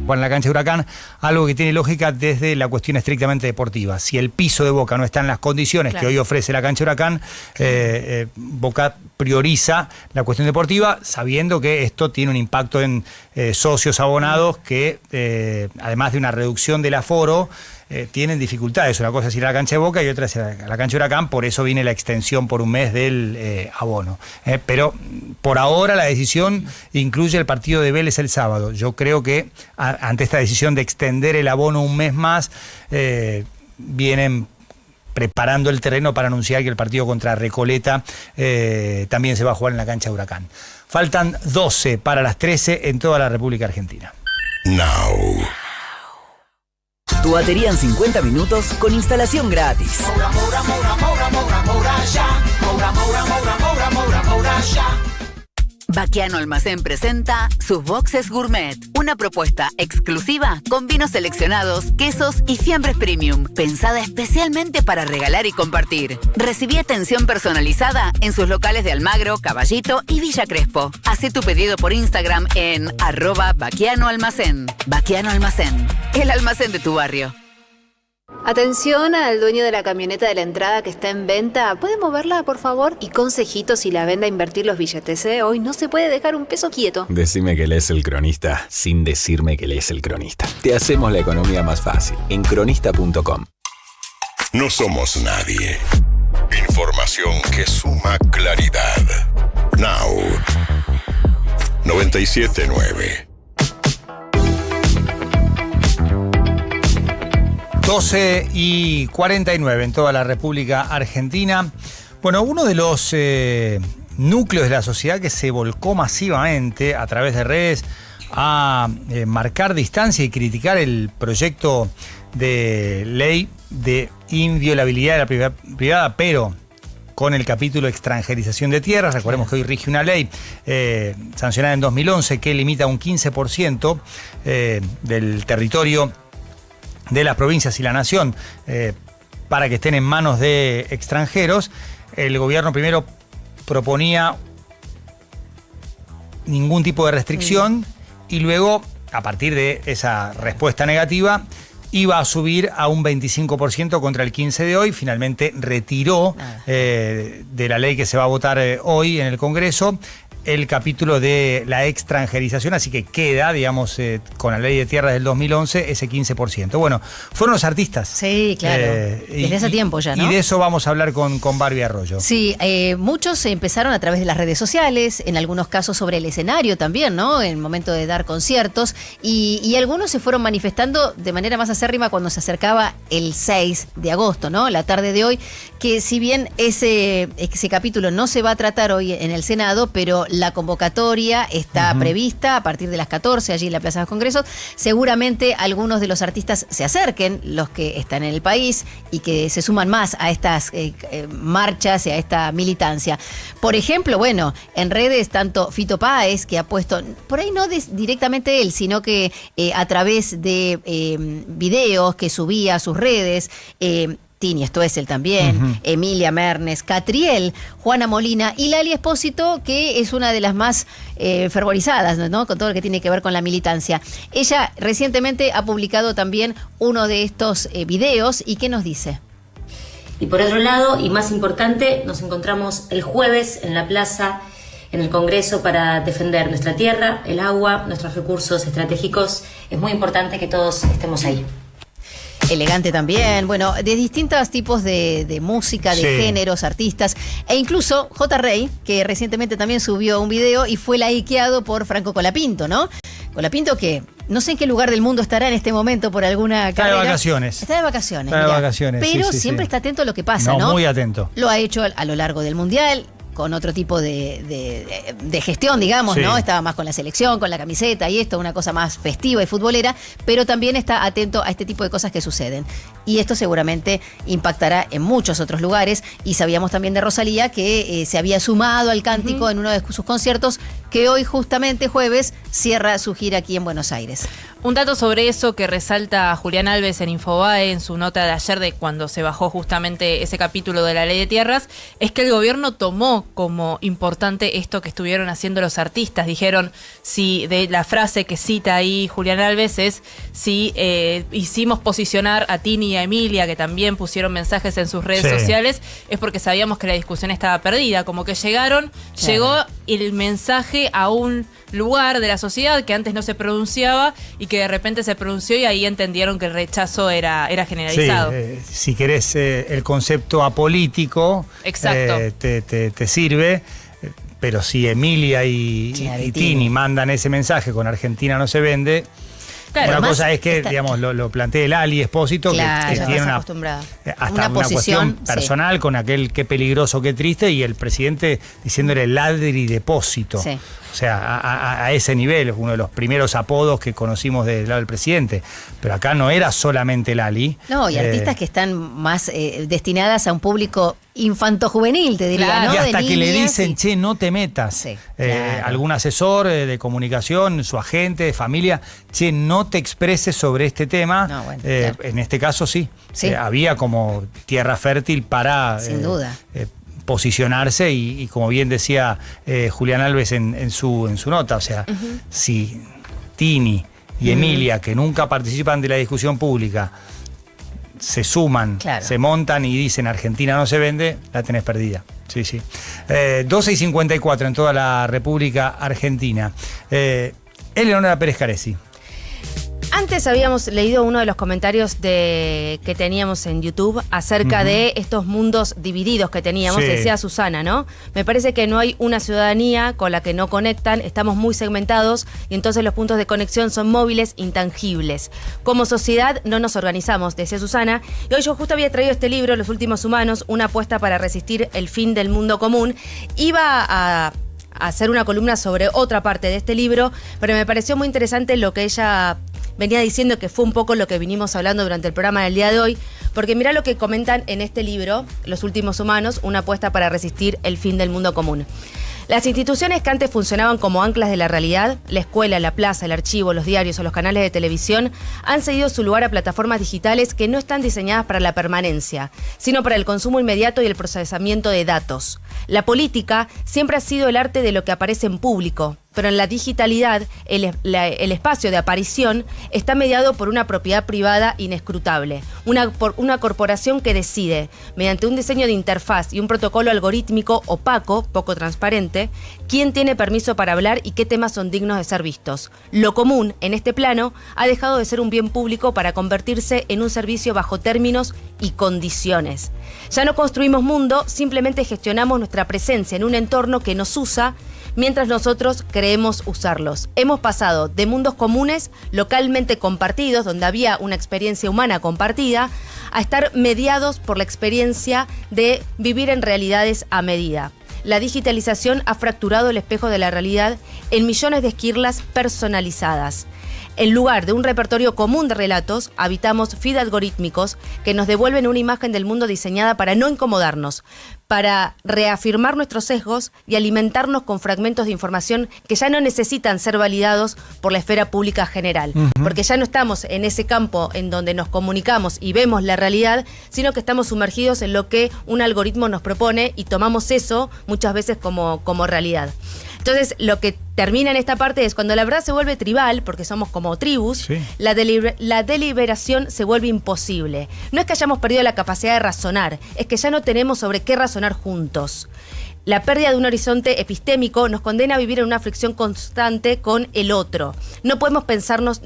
En la cancha de Huracán, algo que tiene lógica desde la cuestión estrictamente deportiva. Si el piso de Boca no está en las condiciones que hoy ofrece la cancha de Huracán, Boca prioriza la cuestión deportiva, sabiendo que esto tiene un impacto en socios abonados que, además de una reducción del aforo, tienen dificultades. Una cosa es ir a la cancha de Boca y otra es a la cancha de Huracán, por eso viene la extensión por un mes del abono. Pero por ahora la decisión incluye el partido de Vélez el sábado. Yo creo que ante esta decisión de extender el abono un mes más, vienen preparando el terreno para anunciar que el partido contra Recoleta también se va a jugar en la cancha de Huracán. Faltan 12 para las 13 en toda la República Argentina. Now. Tu batería en 50 minutos con instalación gratis. Baquiano Almacén presenta sus boxes gourmet, una propuesta exclusiva con vinos seleccionados, quesos y fiambres premium, pensada especialmente para regalar y compartir. Recibí atención personalizada en sus locales de Almagro, Caballito y Villa Crespo. Hacé tu pedido por Instagram en @Baquiano-Almacén. Baquiano Almacén, el almacén de tu barrio. Atención al dueño de la camioneta de la entrada que está en venta. ¿Puede moverla, por favor? Y consejito si la vende a invertir los billetes, ¿eh? Hoy no se puede dejar un peso quieto. Decime que lees El Cronista sin decirme que lees El Cronista. Te hacemos la economía más fácil en cronista.com. No somos nadie. Información que suma claridad. Now. 97.9. 12:49 en toda la República Argentina. Bueno, uno de los núcleos de la sociedad que se volcó masivamente a través de redes a marcar distancia y criticar el proyecto de ley de inviolabilidad de la propiedad privada, pero con el capítulo extranjerización de tierras. Recordemos que hoy rige una ley sancionada en 2011 que limita un 15% del territorio de las provincias y la nación para que estén en manos de extranjeros. El gobierno primero proponía ningún tipo de restricción y luego, a partir de esa respuesta negativa, iba a subir a un 25% contra el 15% de hoy. Finalmente retiró de la ley que se va a votar hoy en el Congreso el capítulo de la extranjerización, así que queda, digamos, con la ley de tierras del 2011, ese 15%. Bueno, fueron los artistas. Sí, claro. Desde hace tiempo ya, ¿no? Y de eso vamos a hablar con Barbie Arroyo. Sí, muchos empezaron a través de las redes sociales, en algunos casos sobre el escenario también, ¿no? En el momento de dar conciertos, y algunos se fueron manifestando de manera más acérrima cuando se acercaba el 6 de agosto, ¿no? La tarde de hoy, que si bien ese capítulo no se va a tratar hoy en el Senado, pero la convocatoria está prevista a partir de las 14 allí en la Plaza de los Congresos. Seguramente algunos de los artistas se acerquen, los que están en el país y que se suman más a estas marchas y a esta militancia. Por ejemplo, bueno, en redes tanto Fito Páez, que ha puesto, por ahí no directamente él, sino que a través de videos que subía a sus redes, Tini Stoessel también, Emilia Mernes, Catriel, Juana Molina y Lali Espósito, que es una de las más fervorizadas, ¿no? Con todo lo que tiene que ver con la militancia. Ella recientemente ha publicado también uno de estos videos. ¿Y qué nos dice? Y por otro lado, y más importante, nos encontramos el jueves en la plaza, en el Congreso, para defender nuestra tierra, el agua, nuestros recursos estratégicos. Es muy importante que todos estemos ahí. Elegante también, bueno, de distintos tipos de música, de Sí. géneros, artistas, e incluso J. Rey, que recientemente también subió un video y fue likeado por Franco Colapinto, ¿no? Colapinto que no sé en qué lugar del mundo estará en este momento por alguna Está carrera. de vacaciones. Está de vacaciones. Está de mirá. vacaciones, Pero sí, sí, siempre sí. está atento a lo que pasa, ¿no? Muy atento. Lo ha hecho a lo largo del Mundial, con otro tipo de gestión, digamos, Sí. ¿no? Estaba más con la selección, con la camiseta y esto, una cosa más festiva y futbolera, pero también está atento a este tipo de cosas que suceden. Y esto seguramente impactará en muchos otros lugares. Y sabíamos también de Rosalía que se había sumado al cántico en uno de sus conciertos, que hoy justamente jueves cierra su gira aquí en Buenos Aires. Un dato sobre eso que resalta Julián Alves en Infobae en su nota de ayer de cuando se bajó justamente ese capítulo de la Ley de Tierras, es que el gobierno tomó como importante esto que estuvieron haciendo los artistas. Dijeron, si de la frase que cita ahí Julián Alves es, si hicimos posicionar a Tini y a Emilia, que también pusieron mensajes en sus redes Sí. sociales, es porque sabíamos que la discusión estaba perdida. Como que llegó el mensaje a un lugar de la sociedad que antes no se pronunciaba y que de repente se pronunció y ahí entendieron que el rechazo era generalizado. Sí, si querés el concepto apolítico, Exacto. te sirve, pero si Emilia y Tini mandan ese mensaje con Argentina no se vende. Claro, una además, cosa es que, digamos, lo plantea Lali Espósito, Claro, que tiene una, acostumbrada. hasta Una una cuestión posición, personal con aquel qué peligroso, qué triste, y el presidente diciéndole ladri depósito. Sí. O sea, a ese nivel, uno de los primeros apodos que conocimos del lado del presidente. Pero acá no era solamente Lali. No, y artistas que están más destinadas a un público infanto-juvenil, te diría, Claro. ¿no? Y hasta De que le niñas dicen, y- che, no te metas. Sí, claro. Algún asesor de comunicación, su agente de familia, che, no te expreses sobre este tema. No, bueno, claro. En este caso sí. Sí. Había como tierra fértil para Sin duda. posicionarse y como bien decía Julián Alves en su nota, o sea, si Tini y Emilia, que nunca participan de la discusión pública, se suman, Claro. se montan y dicen Argentina no se vende, la tenés perdida. Sí, sí. 12:54 en toda la República Argentina. Eleonora Pérez Caresi. Antes habíamos leído uno de los comentarios que teníamos en YouTube acerca de estos mundos divididos que teníamos, Sí. decía Susana, ¿no? Me parece que no hay una ciudadanía con la que no conectan, estamos muy segmentados y entonces los puntos de conexión son móviles, intangibles. Como sociedad no nos organizamos, decía Susana, y hoy yo justo había traído este libro, Los Últimos Humanos, una apuesta para resistir el fin del mundo común. Iba a hacer una columna sobre otra parte de este libro, pero me pareció muy interesante lo que ella venía diciendo, que fue un poco lo que vinimos hablando durante el programa del día de hoy, porque mirá lo que comentan en este libro, Los Últimos Humanos, una apuesta para resistir el fin del mundo común. Las instituciones que antes funcionaban como anclas de la realidad, la escuela, la plaza, el archivo, los diarios o los canales de televisión, han cedido su lugar a plataformas digitales que no están diseñadas para la permanencia, sino para el consumo inmediato y el procesamiento de datos. La política siempre ha sido el arte de lo que aparece en público, pero en la digitalidad el espacio de aparición está mediado por una propiedad privada inescrutable, una corporación que decide, mediante un diseño de interfaz y un protocolo algorítmico opaco, poco transparente, quién tiene permiso para hablar y qué temas son dignos de ser vistos. Lo común, en este plano, ha dejado de ser un bien público para convertirse en un servicio bajo términos y condiciones. Ya no construimos mundo, simplemente gestionamos nuestra presencia en un entorno que nos usa mientras nosotros creemos usarlos. Hemos pasado de mundos comunes, localmente compartidos, donde había una experiencia humana compartida, a estar mediados por la experiencia de vivir en realidades a medida. La digitalización ha fracturado el espejo de la realidad en millones de esquirlas personalizadas. En lugar de un repertorio común de relatos, habitamos feed algorítmicos que nos devuelven una imagen del mundo diseñada para no incomodarnos, para reafirmar nuestros sesgos y alimentarnos con fragmentos de información que ya no necesitan ser validados por la esfera pública general. Porque ya no estamos en ese campo en donde nos comunicamos y vemos la realidad, sino que estamos sumergidos en lo que un algoritmo nos propone y tomamos eso muchas veces como realidad. Entonces, lo que termina en esta parte es cuando la verdad se vuelve tribal, porque somos como tribus, Sí. la deliberación se vuelve imposible. No es que hayamos perdido la capacidad de razonar, es que ya no tenemos sobre qué razonar juntos. La pérdida de un horizonte epistémico nos condena a vivir en una fricción constante con el otro. No podemos pensarnos,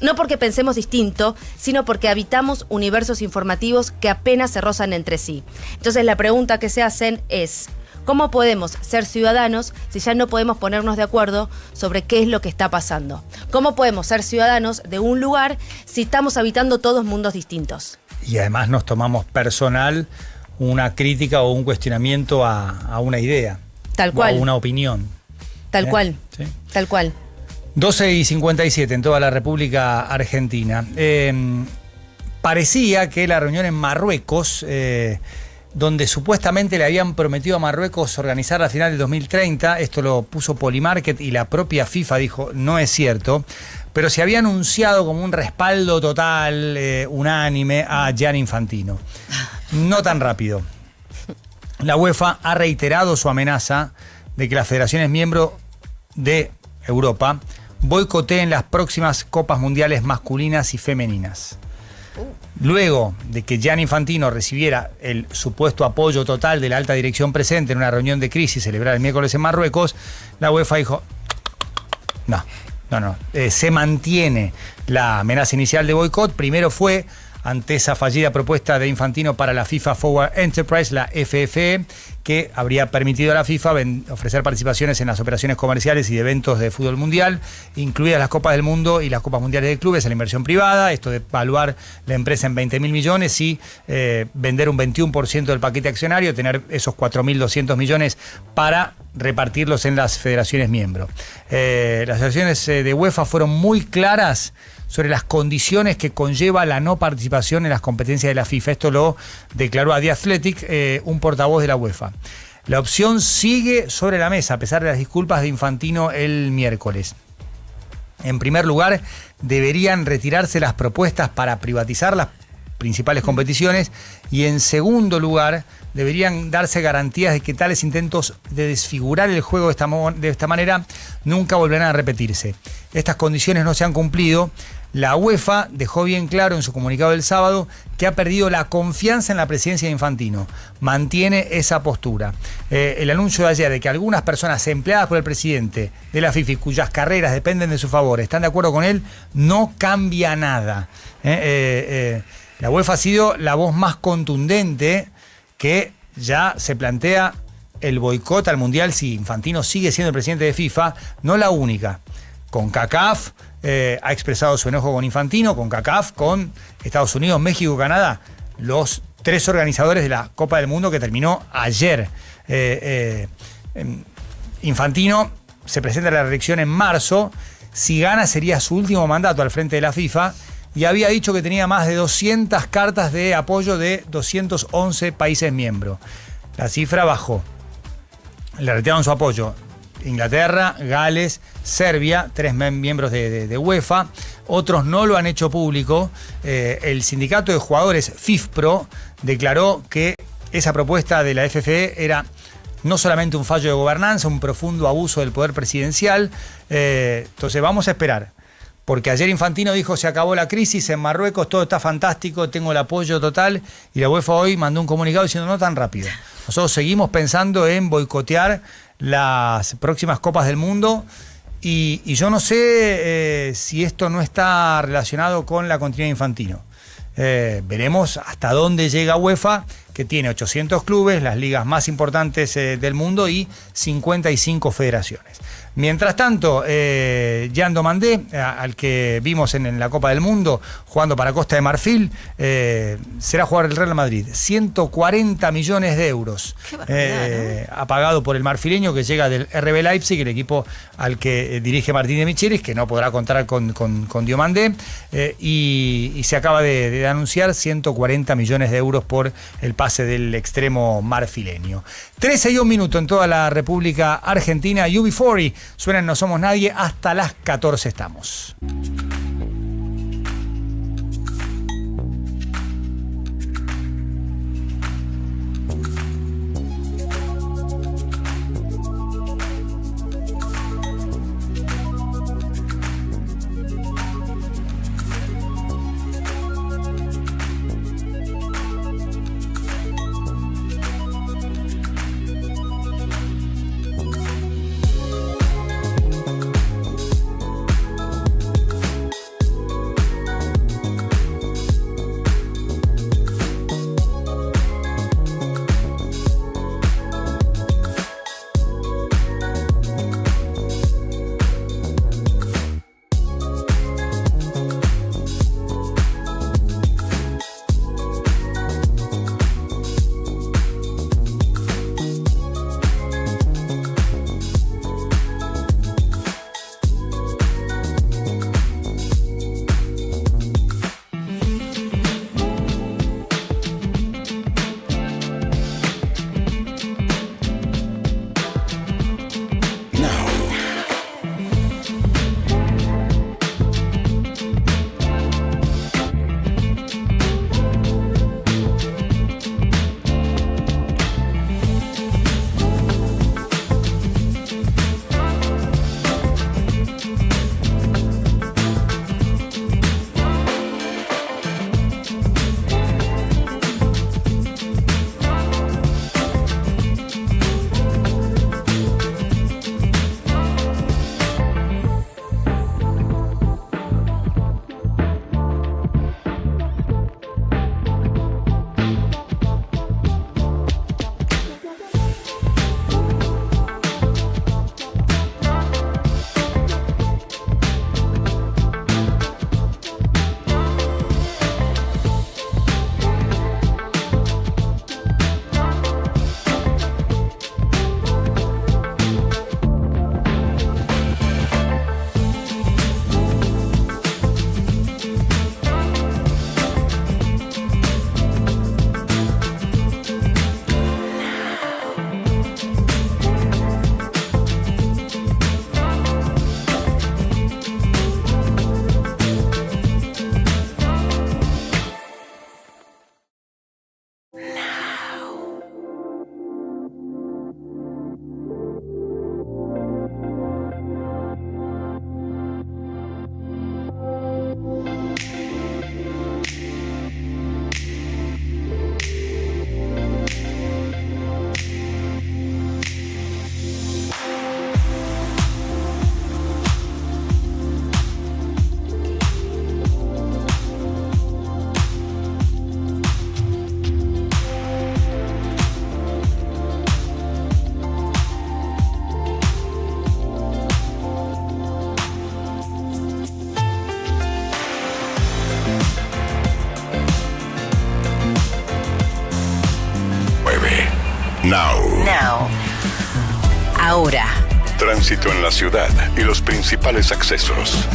No porque pensemos distinto, sino porque habitamos universos informativos que apenas se rozan entre sí. Entonces la pregunta que se hacen es, ¿cómo podemos ser ciudadanos si ya no podemos ponernos de acuerdo sobre qué es lo que está pasando? ¿Cómo podemos ser ciudadanos de un lugar si estamos habitando todos mundos distintos? Y además nos tomamos personal una crítica o un cuestionamiento a una idea. Tal cual. O a una opinión. Tal cual. Sí. Tal cual. 12:57 en toda la República Argentina. Parecía que la reunión en Marruecos, donde supuestamente le habían prometido a Marruecos organizar la final del 2030, esto lo puso Polymarket y la propia FIFA dijo, no es cierto, pero se había anunciado como un respaldo total, unánime, a Gianni Infantino. No tan rápido. La UEFA ha reiterado su amenaza de que las federaciones miembros de Europa boicoteen las próximas Copas Mundiales masculinas y femeninas. Luego de que Gianni Infantino recibiera el supuesto apoyo total de la alta dirección presente en una reunión de crisis celebrada el miércoles en Marruecos, la UEFA dijo, no. Se mantiene la amenaza inicial de boicot. Primero fue ante esa fallida propuesta de Infantino para la FIFA Forward Enterprise, la FFE, que habría permitido a la FIFA ofrecer participaciones en las operaciones comerciales y de eventos de fútbol mundial, incluidas las Copas del Mundo y las Copas Mundiales de Clubes, a la inversión privada, esto de evaluar la empresa en 20.000 millones y vender un 21% del paquete accionario, tener esos 4.200 millones para repartirlos en las federaciones miembros. Las federaciones de UEFA fueron muy claras sobre las condiciones que conlleva la no participación en las competencias de la FIFA. Esto lo declaró a The Athletic un portavoz de la UEFA. La opción sigue sobre la mesa, a pesar de las disculpas de Infantino el miércoles. En primer lugar, deberían retirarse las propuestas para privatizar las principales competiciones y en segundo lugar, deberían darse garantías de que tales intentos de desfigurar el juego de esta manera nunca volverán a repetirse. Estas condiciones no se han cumplido. La UEFA dejó bien claro en su comunicado del sábado que ha perdido la confianza en la presidencia de Infantino. Mantiene esa postura. El anuncio de ayer de que algunas personas empleadas por el presidente de la FIFA y cuyas carreras dependen de su favor están de acuerdo con él, no cambia nada. La UEFA ha sido la voz más contundente que ya se plantea el boicot al Mundial si Infantino sigue siendo el presidente de FIFA, no la única. CONCACAF ha expresado su enojo con Infantino, CONCACAF, con Estados Unidos, México y Canadá, los tres organizadores de la Copa del Mundo que terminó ayer. Infantino se presenta a la reelección en marzo, si gana sería su último mandato al frente de la FIFA y había dicho que tenía más de 200 cartas de apoyo de 211 países miembros. La cifra bajó. Le retiraron su apoyo Inglaterra, Gales, Serbia, 3 miembros de UEFA. Otros no lo han hecho público. El sindicato de jugadores FIFPro declaró que esa propuesta de la FFE era no solamente un fallo de gobernanza, un profundo abuso del poder presidencial. Entonces vamos a esperar. Porque ayer Infantino dijo, se acabó la crisis en Marruecos, todo está fantástico, tengo el apoyo total. Y la UEFA hoy mandó un comunicado diciendo, no tan rápido. Nosotros seguimos pensando en boicotear las próximas Copas del Mundo. Y yo no sé si esto no está relacionado con la continuidad de Infantino. Veremos hasta dónde llega UEFA, que tiene 800 clubes, las ligas más importantes del mundo y 55 federaciones. Mientras tanto, Jean Domandé, al que vimos en la Copa del Mundo, jugando para Costa de Marfil, será jugador del Real Madrid. 140 millones de euros ha pagado por el marfileño que llega del RB Leipzig, el equipo al que dirige Martín de Michelis, que no podrá contar con Diomandé, y se acaba de anunciar 140 millones de euros por el pase del extremo marfileño. 13:01 en toda la República Argentina. UB40 suena en No Somos Nadie, hasta las 14 estamos. Now. Ahora. Tránsito en la ciudad y los principales accesos.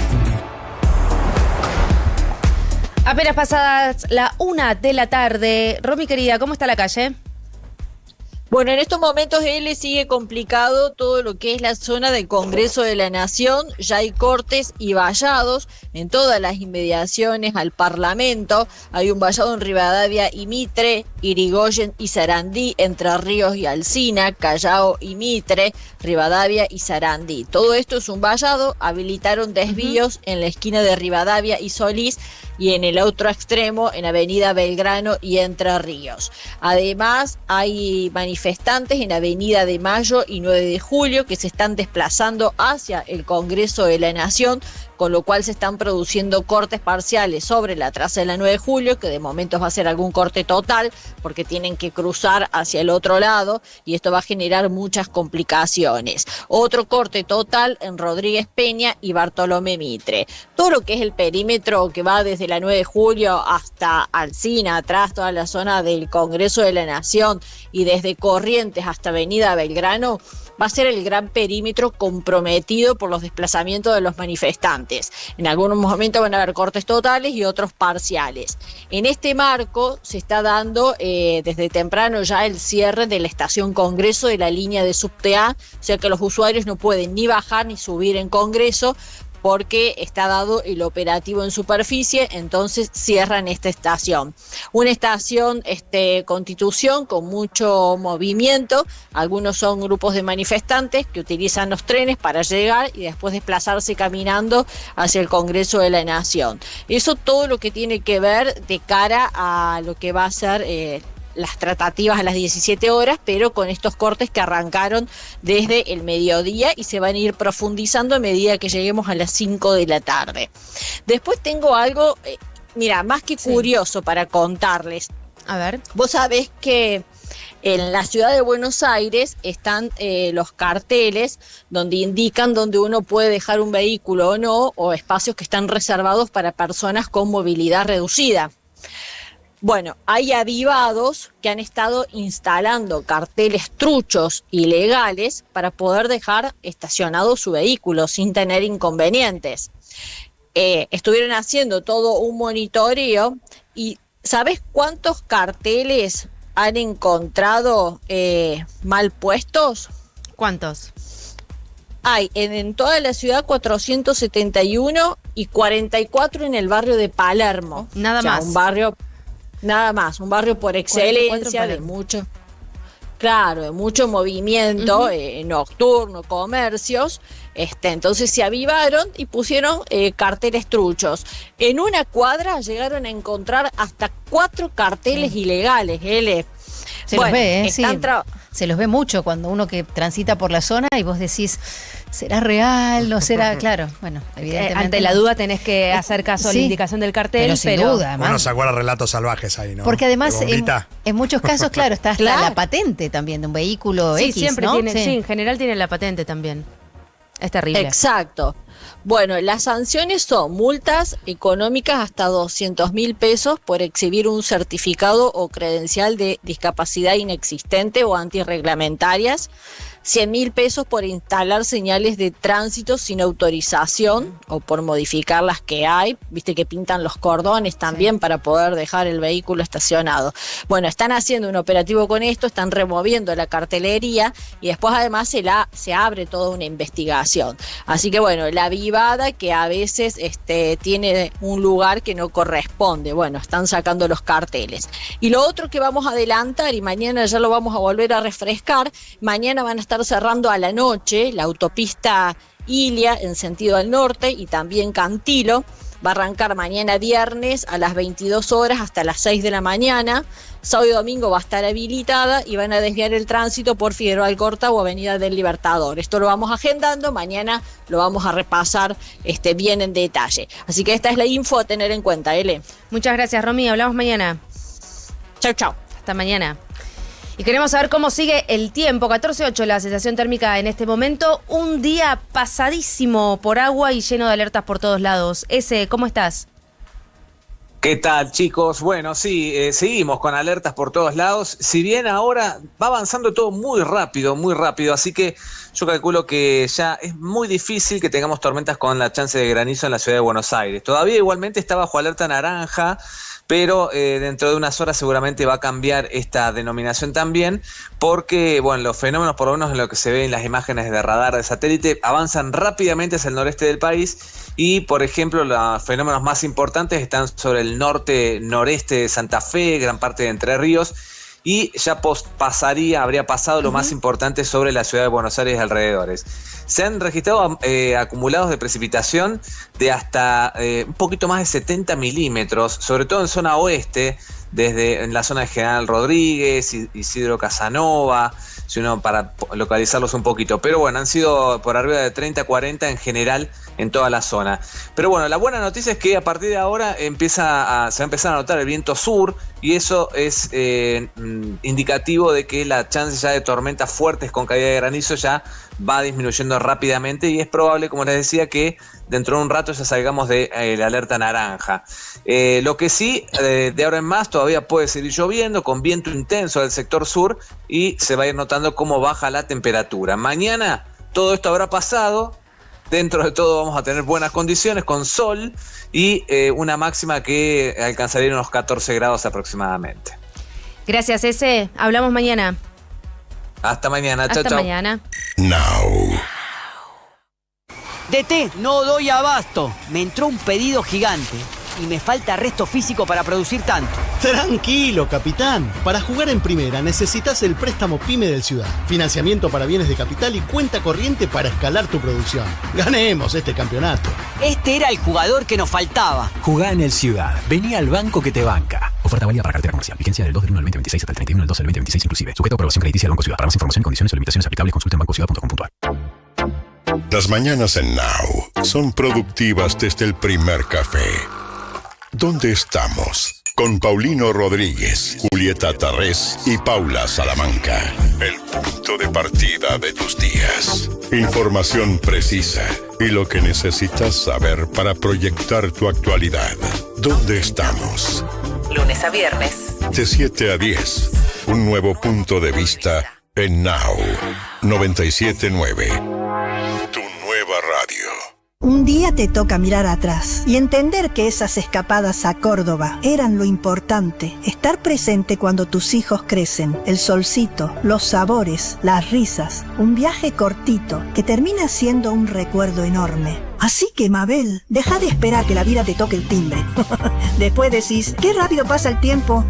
Apenas pasadas la 1 de la tarde. Romy, querida, ¿cómo está la calle? Bueno, en estos momentos él sigue complicado todo lo que es la zona del Congreso de la Nación. Ya hay cortes y vallados en todas las inmediaciones al Parlamento. Hay un vallado en Rivadavia y Mitre, Irigoyen y Sarandí, Entre Ríos y Alsina, Callao y Mitre, Rivadavia y Sarandí. Todo esto es un vallado. Habilitaron desvíos en la esquina de Rivadavia y Solís y en el otro extremo en Avenida Belgrano y Entre Ríos. Además, hay manifestantes en Avenida de Mayo y 9 de Julio que se están desplazando hacia el Congreso de la Nación, con lo cual se están produciendo cortes parciales sobre la traza de la 9 de Julio, que de momento va a ser algún corte total, porque tienen que cruzar hacia el otro lado, y esto va a generar muchas complicaciones. Otro corte total en Rodríguez Peña y Bartolomé Mitre. Todo lo que es el perímetro que va desde la 9 de Julio hasta Alsina, atrás toda la zona del Congreso de la Nación, y desde Corrientes hasta Avenida Belgrano, va a ser el gran perímetro comprometido por los desplazamientos de los manifestantes. En algunos momentos van a haber cortes totales y otros parciales. En este marco se está dando desde temprano ya el cierre de la estación Congreso de la línea de subte A, o sea que los usuarios no pueden ni bajar ni subir en Congreso, porque está dado el operativo en superficie, entonces cierran esta estación. Una estación Constitución con mucho movimiento, algunos son grupos de manifestantes que utilizan los trenes para llegar y después desplazarse caminando hacia el Congreso de la Nación. Eso todo lo que tiene que ver de cara a lo que va a ser las tratativas a las 17 horas, pero con estos cortes que arrancaron desde el mediodía y se van a ir profundizando a medida que lleguemos a las 5 de la tarde. Después tengo algo, más que curioso para contarles. A ver. Vos sabés que en la ciudad de Buenos Aires están los carteles donde indican dónde uno puede dejar un vehículo o no, o espacios que están reservados para personas con movilidad reducida. Bueno, hay avivados que han estado instalando carteles truchos ilegales para poder dejar estacionado su vehículo sin tener inconvenientes. Estuvieron haciendo todo un monitoreo y ¿sabés cuántos carteles han encontrado mal puestos? ¿Cuántos? Hay en toda la ciudad 471 y 44 en el barrio de Palermo. Nada más. Un barrio por excelencia de mucho movimiento, nocturno, comercios. Entonces se avivaron y pusieron carteles truchos. En una cuadra llegaron a encontrar hasta 4 carteles ilegales, Se los ve, sí. Se los ve mucho cuando uno que transita por la zona y vos decís, ¿será real? ¿No será? Claro, bueno, evidentemente. Ante la duda tenés que hacer caso a la indicación del cartel. Pero sin duda. Uno se acuerda Relatos Salvajes ahí, ¿no? Porque además en muchos casos, claro, está hasta la patente también de un vehículo X, siempre ¿no? tiene, en general tiene la patente también. Es terrible. Exacto. Bueno, las sanciones son multas económicas hasta 200.000 pesos por exhibir un certificado o credencial de discapacidad inexistente o antirreglamentarias, 100.000 pesos por instalar señales de tránsito sin autorización o por modificar las que hay, viste que pintan los cordones también para poder dejar el vehículo estacionado. Bueno, están haciendo un operativo con esto, están removiendo la cartelería y después además se abre toda una investigación. Así que bueno, la avivada que a veces tiene un lugar que no corresponde, bueno, están sacando los carteles. Y lo otro que vamos a adelantar y mañana ya lo vamos a volver a refrescar, mañana van a estar cerrando a la noche la autopista Ilia en sentido al norte y también Cantilo. Va a arrancar mañana viernes a las 22 horas hasta las 6 de la mañana. Sábado y domingo va a estar habilitada y van a desviar el tránsito por Figueroa Alcorta o Avenida del Libertador. Esto lo vamos agendando, mañana lo vamos a repasar bien en detalle. Así que esta es la info a tener en cuenta, Ele. Muchas gracias, Romy. Hablamos mañana. Chau, chau. Hasta mañana. Y queremos saber cómo sigue el tiempo. 14:08 la sensación térmica en este momento. Un día pasadísimo por agua y lleno de alertas por todos lados. ¿Cómo estás? ¿Qué tal, chicos? Bueno, sí, seguimos con alertas por todos lados. Si bien ahora va avanzando todo muy rápido, así que yo calculo que ya es muy difícil que tengamos tormentas con la chance de granizo en la ciudad de Buenos Aires. Todavía igualmente está bajo alerta naranja, pero dentro de unas horas seguramente va a cambiar esta denominación también, porque bueno, los fenómenos, por lo menos en lo que se ve en las imágenes de radar de satélite, avanzan rápidamente hacia el noreste del país y, por ejemplo, los fenómenos más importantes están sobre el norte-noreste de Santa Fe, gran parte de Entre Ríos, y ya habría pasado lo más importante sobre la ciudad de Buenos Aires y alrededores. Se han registrado acumulados de precipitación de hasta un poquito más de 70 milímetros, sobre todo en zona oeste, en la zona de General Rodríguez, Isidro Casanova, para localizarlos un poquito. Pero bueno, han sido por arriba de 30, 40 en general en toda la zona. Pero bueno, la buena noticia es que a partir de ahora se va a empezar a notar el viento sur, y eso es indicativo de que la chance ya de tormentas fuertes con caída de granizo ya va disminuyendo rápidamente, y es probable, como les decía, que dentro de un rato ya salgamos de la alerta naranja. Lo que sí, de ahora en más todavía puede seguir lloviendo con viento intenso del sector sur, y se va a ir notando cómo baja la temperatura. Mañana todo esto habrá pasado. Dentro de todo vamos a tener buenas condiciones con sol y una máxima que alcanzaría unos 14 grados aproximadamente. Gracias, Ese. Hablamos mañana. Hasta mañana. Chao, chao. Hasta mañana. Now. DT, no doy abasto. Me entró un pedido gigante y me falta resto físico para producir tanto. Tranquilo, capitán. Para jugar en primera necesitas el préstamo PYME del Ciudad. Financiamiento para bienes de capital y cuenta corriente para escalar tu producción. Ganemos este campeonato. Este era el jugador que nos faltaba. Jugá en el Ciudad. Vení al banco que te banca. Oferta válida para cartera comercial. Vigencia del 2 del 1 al 2026 hasta el 31 del 12 del 2026 inclusive. Sujeto a aprobación crediticia del Banco Ciudad. Para más información, condiciones o limitaciones aplicables, consulta en bancociudad.com.ar. Las mañanas en Now son productivas desde el primer café. ¿Dónde estamos? Con Paulino Rodríguez, Julieta Tarrés y Paula Salamanca. El punto de partida de tus días. Información precisa y lo que necesitas saber para proyectar tu actualidad. ¿Dónde estamos? Lunes a viernes. De 7 a 10. Un nuevo punto de vista en Now 97.9. Tu nueva radio. Un día te toca mirar atrás y entender que esas escapadas a Córdoba eran lo importante. Estar presente cuando tus hijos crecen, el solcito, los sabores, las risas. Un viaje cortito que termina siendo un recuerdo enorme. Así que, Mabel, deja de esperar que la vida te toque el timbre. Después decís, qué rápido pasa el tiempo.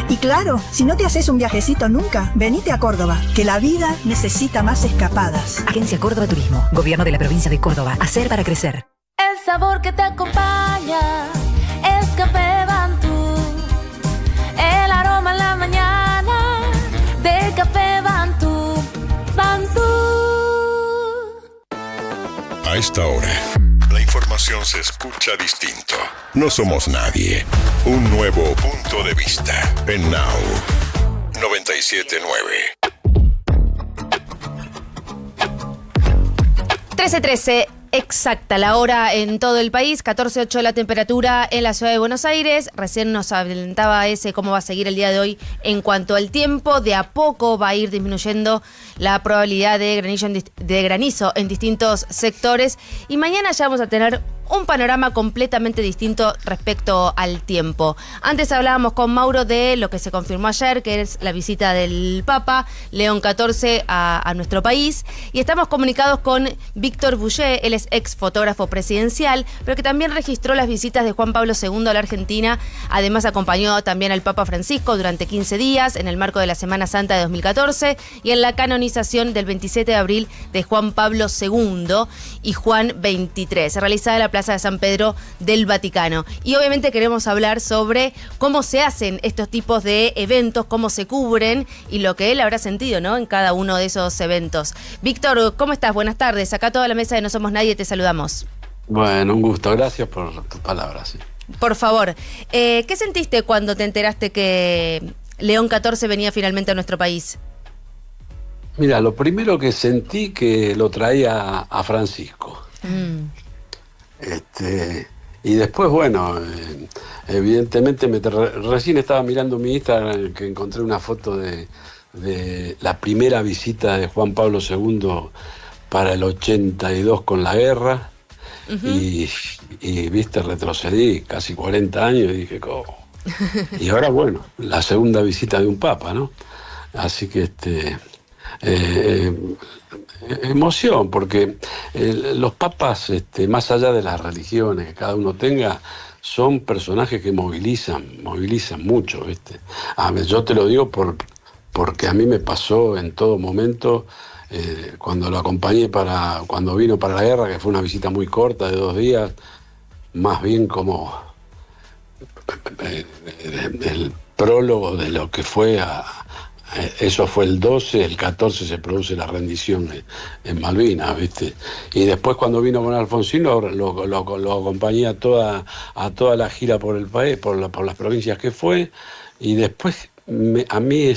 Y claro, si no te haces un viajecito nunca, venite a Córdoba, que la vida necesita más escapadas. Agencia Córdoba Turismo, Gobierno de la Provincia de Córdoba. Hacer para crecer. El sabor que te acompaña es Café Bantú. El aroma en la mañana de Café Bantú. Bantú. A esta hora, la información se escucha distinto. No somos nadie. Un nuevo punto de vista en Now 97.9. 13:13, exacta la hora en todo el país, 14:08 la temperatura en la ciudad de Buenos Aires. Recién nos adelantaba Ese cómo va a seguir el día de hoy en cuanto al tiempo. De a poco va a ir disminuyendo la probabilidad de granizo en distintos sectores. Y mañana ya vamos a tener un panorama completamente distinto respecto al tiempo. Antes hablábamos con Mauro de lo que se confirmó ayer, que es la visita del Papa León XIV a nuestro país. Y estamos comunicados con Víctor Bouget, él es ex fotógrafo presidencial, pero que también registró las visitas de Juan Pablo II a la Argentina. Además acompañó también al Papa Francisco durante 15 días en el marco de la Semana Santa de 2014 y en la canonización del 27 de abril de Juan Pablo II y Juan XXIII, realizada en la Plaza de San Pedro del Vaticano. Y obviamente queremos hablar sobre cómo se hacen estos tipos de eventos, cómo se cubren y lo que él habrá sentido, ¿no?, en cada uno de esos eventos. Víctor, ¿cómo estás? Buenas tardes. Acá toda la mesa de No Somos Nadie te saludamos. Bueno, un gusto. Gracias por tus palabras. Sí. Por favor, ¿qué sentiste cuando te enteraste que León XIV venía finalmente a nuestro país? Mira, lo primero que sentí que lo traía a Francisco. Y después, bueno, evidentemente recién estaba mirando mi Instagram, que encontré una foto de la primera visita de Juan Pablo II para el 82 con la guerra. Y viste, retrocedí casi 40 años y dije, ¿cómo? Y ahora, bueno, la segunda visita de un papa, ¿no? Así que emoción, porque los papas, más allá de las religiones que cada uno tenga, son personajes que movilizan mucho, ¿viste? Yo te lo digo porque a mí me pasó en todo momento, cuando lo acompañé cuando vino para la guerra, que fue una visita muy corta de 2 días, más bien como el prólogo de lo que fue eso fue el 12, el 14 se produce la rendición en Malvinas, ¿viste? Y después cuando vino con Alfonsín lo acompañé a toda la gira por el país, por las provincias que fue, y después a mí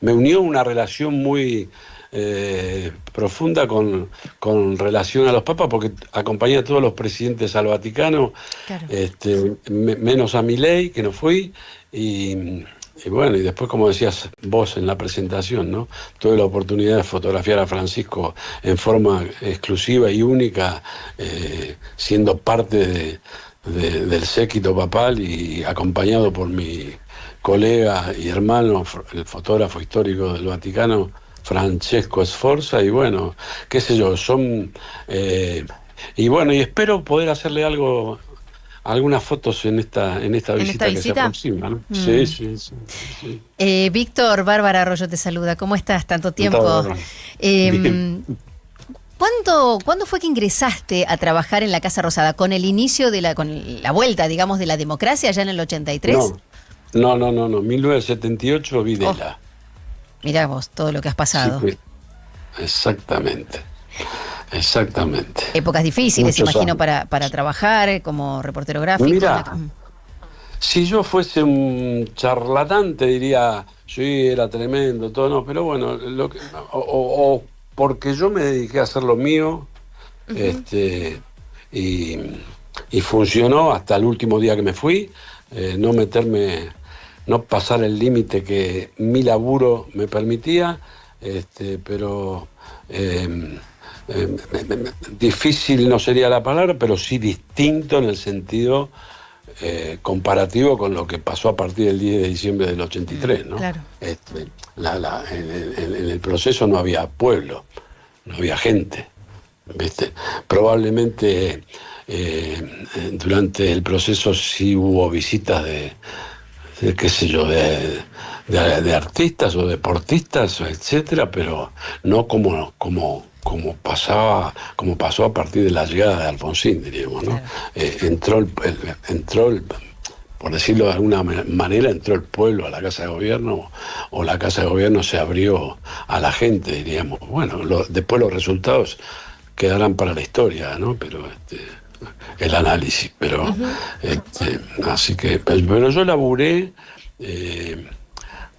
me unió una relación muy profunda con relación a los papas, porque acompañé a todos los presidentes al Vaticano, claro. Menos a Milei, que no fui, y bueno, y después, como decías vos en la presentación, ¿no? Tuve la oportunidad de fotografiar a Francisco en forma exclusiva y única, siendo parte del séquito papal y acompañado por mi colega y hermano, el fotógrafo histórico del Vaticano, Francesco Sforza, y bueno, qué sé yo, y bueno, y espero poder hacerle algunas fotos en esta visita que se aproxima, ¿no? Sí. Víctor, Bárbara Arroyo te saluda. ¿Cómo estás? Tanto tiempo. ¿Cuándo fue que ingresaste a trabajar en la Casa Rosada? ¿Con el inicio con la vuelta, digamos, de la democracia ya en el 83? No. 1978 Videla. Mirá vos, todo lo que has pasado. Sí, exactamente. Épocas difíciles, Muchos imagino, años. para trabajar como reportero gráfico. Mirá, si yo fuese un charlatán te diría, sí, era tremendo, todo, no, pero bueno, o porque yo me dediqué a hacer lo mío, y funcionó hasta el último día que me fui, no pasar el límite que mi laburo me permitía, pero difícil no sería la palabra, pero sí distinto en el sentido comparativo con lo que pasó a partir del 10 de diciembre del 83, ¿no? Claro. En el proceso no había pueblo, no había gente, ¿viste? Probablemente durante el proceso sí hubo visitas de qué sé yo, de artistas o deportistas, etcétera, pero no como pasó a partir de la llegada de Alfonsín, diríamos, ¿no? Entró por decirlo de alguna manera, entró el pueblo a la Casa de Gobierno, o la Casa de Gobierno se abrió a la gente, diríamos. Bueno, después los resultados quedarán para la historia, ¿no? Pero el análisis, pero así que, pero yo laburé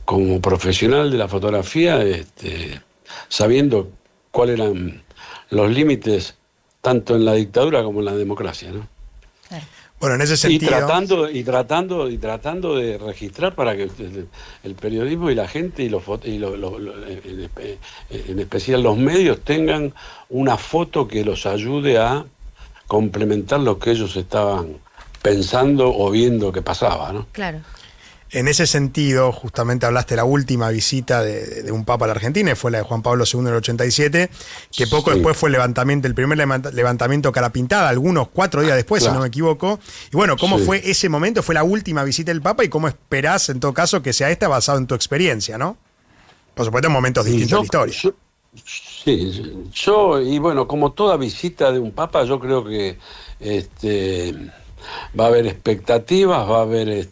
como profesional de la fotografía, sabiendo cuáles eran los límites tanto en la dictadura como en la democracia, ¿no? Bueno, en ese sentido. Y tratando de registrar para que el periodismo y la gente y en especial los medios tengan una foto que los ayude a complementar lo que ellos estaban pensando o viendo que pasaba, ¿no? Claro. En ese sentido, justamente hablaste de la última visita de un papa a la Argentina, y fue la de Juan Pablo II en el 87, que poco después fue el primer levantamiento cara pintada, algunos 4 días después, si no me equivoco. Y bueno, ¿cómo fue ese momento? Fue la última visita del papa, y cómo esperás, en todo caso, que sea esta basado en tu experiencia, ¿no? Por supuesto, en momentos distintos de la historia. Y bueno, como toda visita de un papa, yo creo que va a haber expectativas, va a haber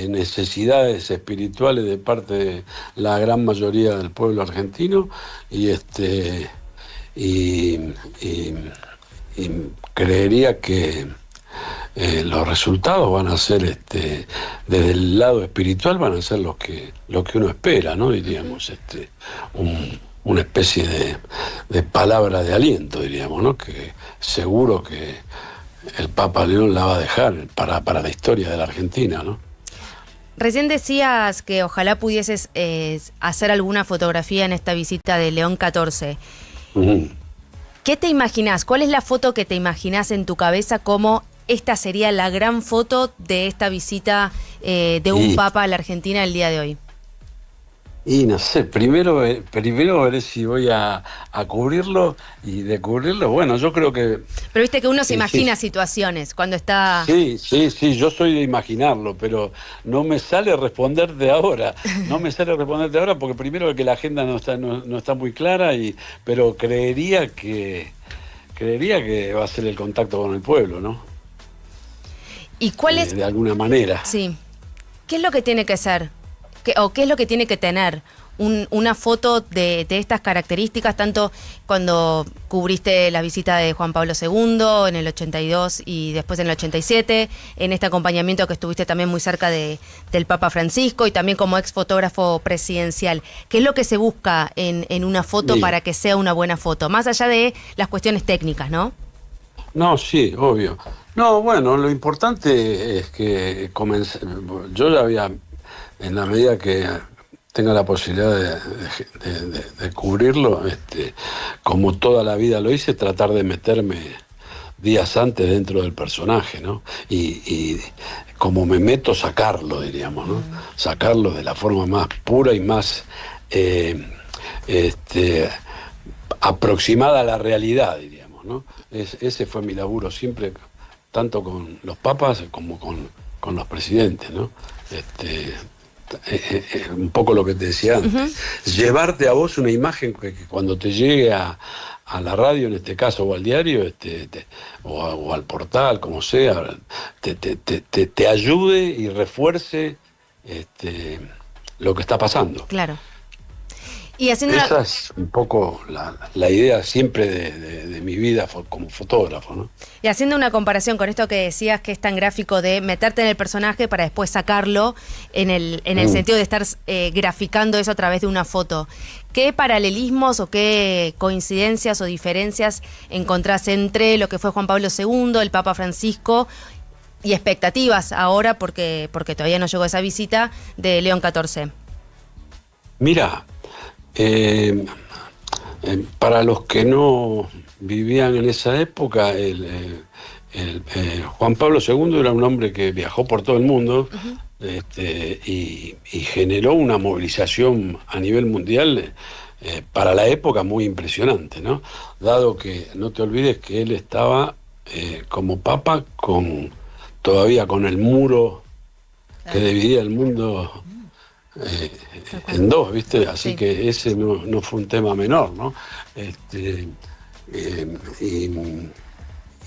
necesidades espirituales de parte de la gran mayoría del pueblo argentino, y creería que los resultados van a ser, desde el lado espiritual, van a ser lo que uno espera, ¿no? Diríamos, una especie de palabra de aliento, diríamos, ¿no? Que seguro que el Papa León la va a dejar para la historia de la Argentina, ¿no? Recién decías que ojalá pudieses hacer alguna fotografía en esta visita de León XIV. Uh-huh. ¿Qué te imaginás? ¿Cuál es la foto que te imaginás en tu cabeza como esta sería la gran foto de esta visita de un papa a la Argentina el día de hoy? Y no sé, primero veré si voy a cubrirlo, y de cubrirlo, bueno, yo creo que... Pero viste que uno se imagina situaciones cuando está... Sí, yo soy de imaginarlo, pero no me sale responder de ahora. No me sale responder de ahora porque primero que la agenda no está muy clara, pero creería que va a ser el contacto con el pueblo, ¿no? ¿Y cuál es...? De alguna manera. Sí. ¿Qué es lo que tiene que ser? ¿Qué es lo que tiene que tener una foto de estas características, tanto cuando cubriste la visita de Juan Pablo II en el 82 y después en el 87, en este acompañamiento que estuviste también muy cerca del Papa Francisco y también como ex fotógrafo presidencial? ¿Qué es lo que se busca en una foto para que sea una buena foto? Más allá de las cuestiones técnicas, ¿no? No, sí, obvio. No, bueno, lo importante es que yo ya había, en la medida que tenga la posibilidad de cubrirlo, como toda la vida lo hice, tratar de meterme días antes dentro del personaje, ¿no? Y como me meto, sacarlo, diríamos, ¿no? Sacarlo de la forma más pura y más aproximada a la realidad, diríamos, ¿no? Ese fue mi laburo siempre, tanto con los papas como con los presidentes, ¿no? Un poco lo que te decía antes, llevarte a vos una imagen que cuando te llegue a la radio, en este caso, o al diario, o al portal, como sea, te ayude y refuerce lo que está pasando. Claro. Y haciendo Esa es un poco la idea siempre de mi vida como fotógrafo, ¿no? Y haciendo una comparación con esto que decías, que es tan gráfico de meterte en el personaje para después sacarlo, en el sentido de estar graficando eso a través de una foto, ¿qué paralelismos o qué coincidencias o diferencias encontrás entre lo que fue Juan Pablo II, el Papa Francisco, y expectativas ahora, porque todavía no llegó esa visita, de León XIV? Mira, para los que no vivían en esa época, Juan Pablo II era un hombre que viajó por todo el mundo, y generó una movilización a nivel mundial para la época muy impresionante, ¿no? Dado que no te olvides que él estaba como papa todavía con el muro que dividía el mundo en dos, ¿viste? Así sí, que ese no fue un tema menor, ¿no?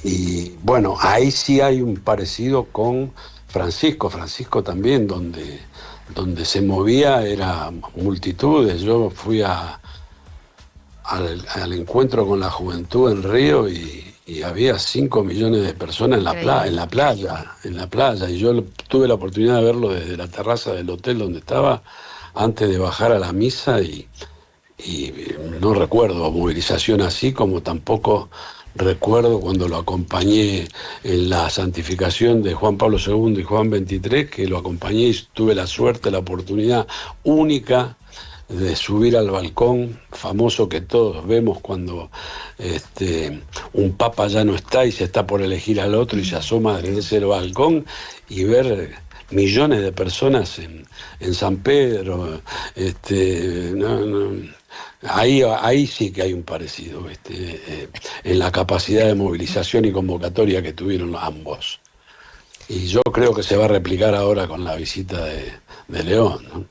Y bueno, ahí sí hay un parecido con Francisco. Francisco también, donde se movía era multitudes. Yo fui al encuentro con la juventud en Río y había 5 millones de personas en la playa, y yo tuve la oportunidad de verlo desde la terraza del hotel donde estaba antes de bajar a la misa, y no recuerdo movilización así, como tampoco recuerdo cuando lo acompañé en la santificación de Juan Pablo II y Juan XXIII, que lo acompañé y tuve la suerte, la oportunidad única de subir al balcón famoso que todos vemos cuando un papa ya no está y se está por elegir al otro y se asoma desde ese balcón y ver millones de personas en San Pedro. Ahí sí que hay un parecido en la capacidad de movilización y convocatoria que tuvieron ambos. Y yo creo que se va a replicar ahora con la visita de León, ¿no?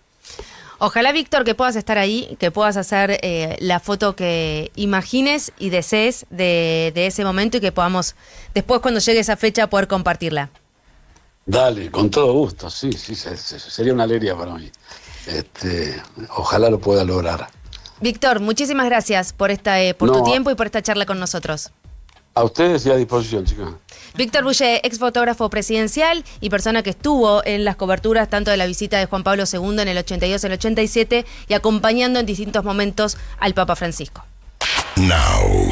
Ojalá, Víctor, que puedas estar ahí, que puedas hacer la foto que imagines y desees de ese momento, y que podamos, después cuando llegue esa fecha, poder compartirla. Dale, con todo gusto, sí, sería una alegría para mí. Ojalá lo pueda lograr. Víctor, muchísimas gracias por tu tiempo y por esta charla con nosotros. A ustedes y a disposición, chicas. Víctor Bulle, ex fotógrafo presidencial y persona que estuvo en las coberturas tanto de la visita de Juan Pablo II en el 82 y el 87 y acompañando en distintos momentos al Papa Francisco. Now.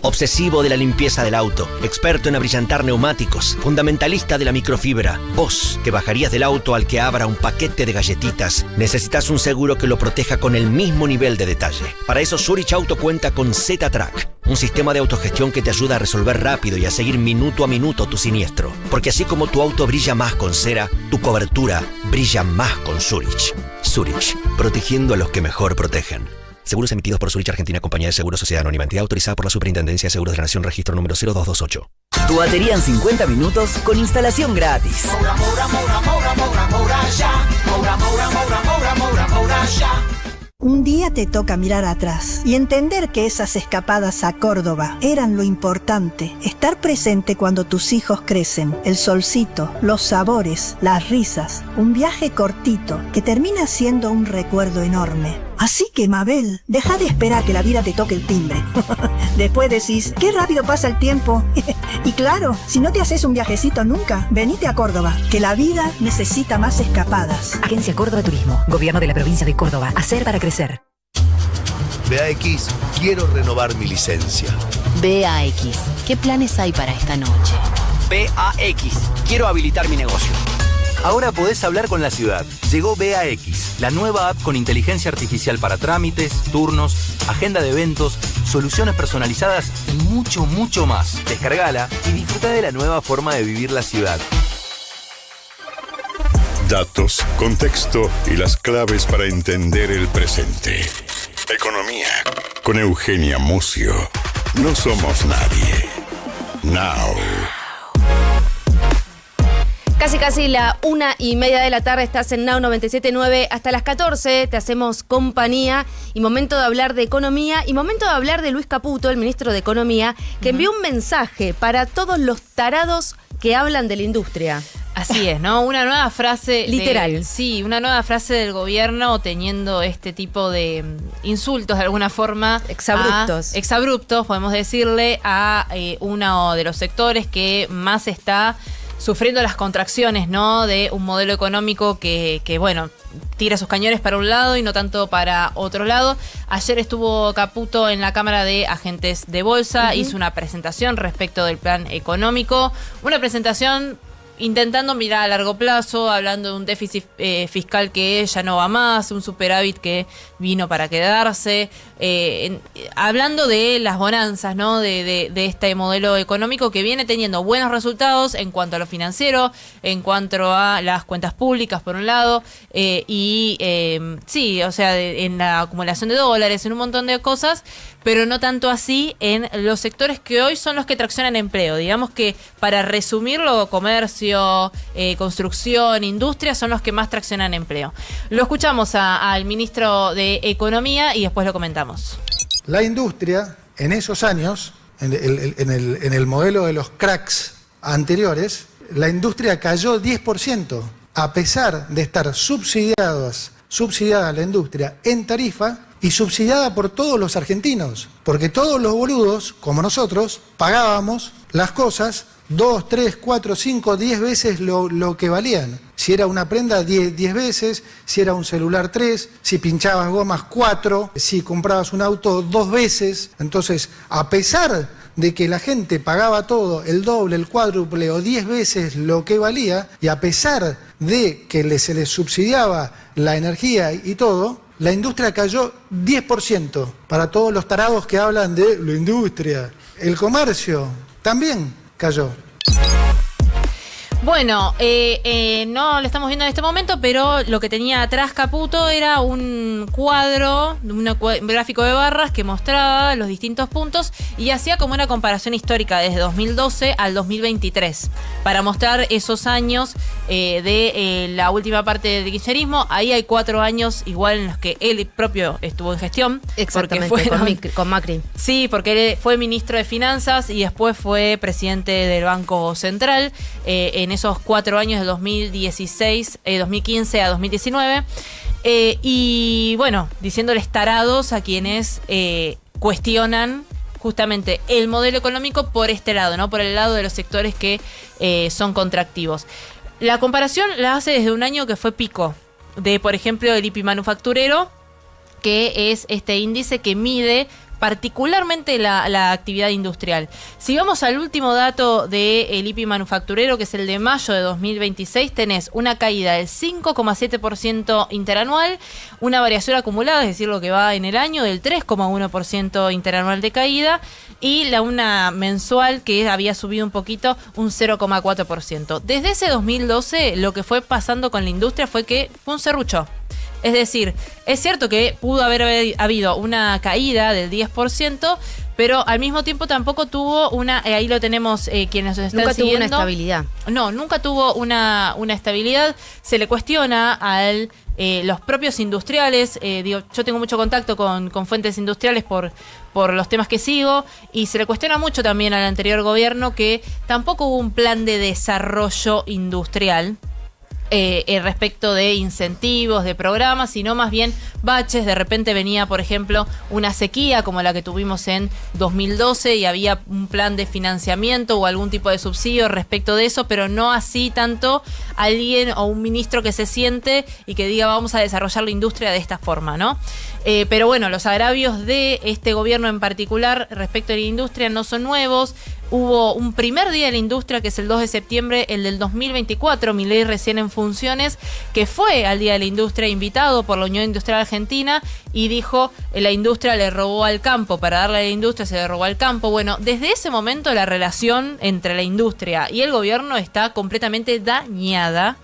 Obsesivo de la limpieza del auto, experto en abrillantar neumáticos, fundamentalista de la microfibra. Vos, que bajarías del auto al que abra un paquete de galletitas, necesitas un seguro que lo proteja con el mismo nivel de detalle. Para eso Zurich Auto cuenta con Z-Track, un sistema de autogestión que te ayuda a resolver rápido y a seguir minuto a minuto tu siniestro. Porque así como tu auto brilla más con cera, tu cobertura brilla más con Zurich. Zurich, protegiendo a los que mejor protegen. Seguros emitidos por Zurich Argentina, Compañía de Seguros, Sociedad Anónima, entidad autorizada por la Superintendencia de Seguros de la Nación, registro número 0228. Tu batería en 50 minutos con instalación gratis. Un día te toca mirar atrás y entender que esas escapadas a Córdoba eran lo importante. Estar presente cuando tus hijos crecen, el solcito, los sabores, las risas. Un viaje cortito que termina siendo un recuerdo enorme. Así que, Mabel, deja de esperar que la vida te toque el timbre. Después decís, qué rápido pasa el tiempo. Y claro, si no te haces un viajecito nunca, venite a Córdoba, que la vida necesita más escapadas. Agencia Córdoba Turismo, Gobierno de la Provincia de Córdoba. Hacer para crecer. BAX, quiero renovar mi licencia. BAX, ¿qué planes hay para esta noche? BAX, quiero habilitar mi negocio. Ahora podés hablar con la ciudad. Llegó BAX, la nueva app con inteligencia artificial para trámites, turnos, agenda de eventos, soluciones personalizadas y mucho, mucho más. Descargala y disfruta de la nueva forma de vivir la ciudad. Datos, contexto y las claves para entender el presente. Economía, con Eugenia Mucio. No somos nadie. Now. Casi la 1:30 de la tarde, estás en Now 97.9. Hasta las 14 te hacemos compañía y momento de hablar de economía y momento de hablar de Luis Caputo, el ministro de Economía, que envió un mensaje para todos los tarados que hablan de la industria. Así es, ¿no? Una nueva frase. Literal. Sí, una nueva frase del gobierno teniendo este tipo de insultos de alguna forma. Exabruptos. Exabruptos, podemos decirle, a uno de los sectores que más está sufriendo las contracciones, ¿no? De un modelo económico que bueno, tira sus cañones para un lado y no tanto para otro lado. Ayer estuvo Caputo en la Cámara de Agentes de Bolsa, hizo una presentación respecto del plan económico, una presentación intentando mirar a largo plazo, hablando de un déficit fiscal que ya no va más, un superávit que vino para quedarse, hablando de las bonanzas, ¿no? de este modelo económico que viene teniendo buenos resultados en cuanto a lo financiero, en cuanto a las cuentas públicas por un lado, sí, o sea, en la acumulación de dólares, en un montón de cosas, pero no tanto así en los sectores que hoy son los que traccionan empleo. Digamos que, para resumirlo, comercio, construcción, industria, son los que más traccionan empleo. Lo escuchamos al ministro de Economía y después lo comentamos. La industria, en esos años, en el modelo de los cracks anteriores, la industria cayó 10%, a pesar de estar subsidiada la industria en tarifa y subsidiada por todos los argentinos, porque todos los boludos, como nosotros, pagábamos las cosas 2, 3, 4, 5, 10 veces lo que valían. Si era una prenda, 10 veces, si era un celular, 3, si pinchabas gomas, 4, si comprabas un auto, 2 veces. Entonces, a pesar de que la gente pagaba todo el doble, el cuádruple o 10 veces lo que valía, y a pesar de que se les subsidiaba la energía y todo, la industria cayó 10%, para todos los tarados que hablan de la industria. El comercio también cayó. Bueno, no lo estamos viendo en este momento, pero lo que tenía atrás Caputo era un cuadro, un gráfico de barras que mostraba los distintos puntos y hacía como una comparación histórica desde 2012 al 2023 para mostrar esos años de la última parte del kirchnerismo. Ahí hay 4 años igual en los que él propio estuvo en gestión. Exactamente, con Macri. Sí, porque él fue ministro de Finanzas y después fue presidente del Banco Central en esos 4 años de 2015 a 2019. Y bueno, diciéndoles tarados a quienes cuestionan justamente el modelo económico por este lado, ¿no? Por el lado de los sectores que son contractivos. La comparación la hace desde un año que fue pico de, por ejemplo, el IPI manufacturero, que es este índice que mide particularmente la actividad industrial. Si vamos al último dato del IPI manufacturero, que es el de mayo de 2026, tenés una caída del 5,7% interanual, una variación acumulada, es decir, lo que va en el año, del 3,1% interanual de caída, y una mensual que había subido un poquito, un 0,4%. Desde ese 2012, lo que fue pasando con la industria fue que fue un serrucho. Es decir, es cierto que pudo haber habido una caída del 10%, pero al mismo tiempo tampoco tuvo ahí lo tenemos quienes nos están nunca siguiendo. Nunca tuvo una estabilidad. No, nunca tuvo una estabilidad. Se le cuestiona a los propios industriales, yo tengo mucho contacto con fuentes industriales por los temas que sigo, y se le cuestiona mucho también al anterior gobierno que tampoco hubo un plan de desarrollo industrial respecto de incentivos, de programas, sino más bien baches. De repente venía, por ejemplo, una sequía como la que tuvimos en 2012 y había un plan de financiamiento o algún tipo de subsidio respecto de eso, pero no así tanto alguien o un ministro que se siente y que diga vamos a desarrollar la industria de esta forma, ¿no? Pero bueno, los agravios de este gobierno en particular respecto a la industria no son nuevos. Hubo un primer día de la industria, que es el 2 de septiembre, el del 2024, Milei recién en funciones, que fue al Día de la Industria invitado por la Unión Industrial Argentina y dijo, la industria le robó al campo, para darle a la industria se le robó al campo. Bueno, desde ese momento la relación entre la industria y el gobierno está completamente dañada.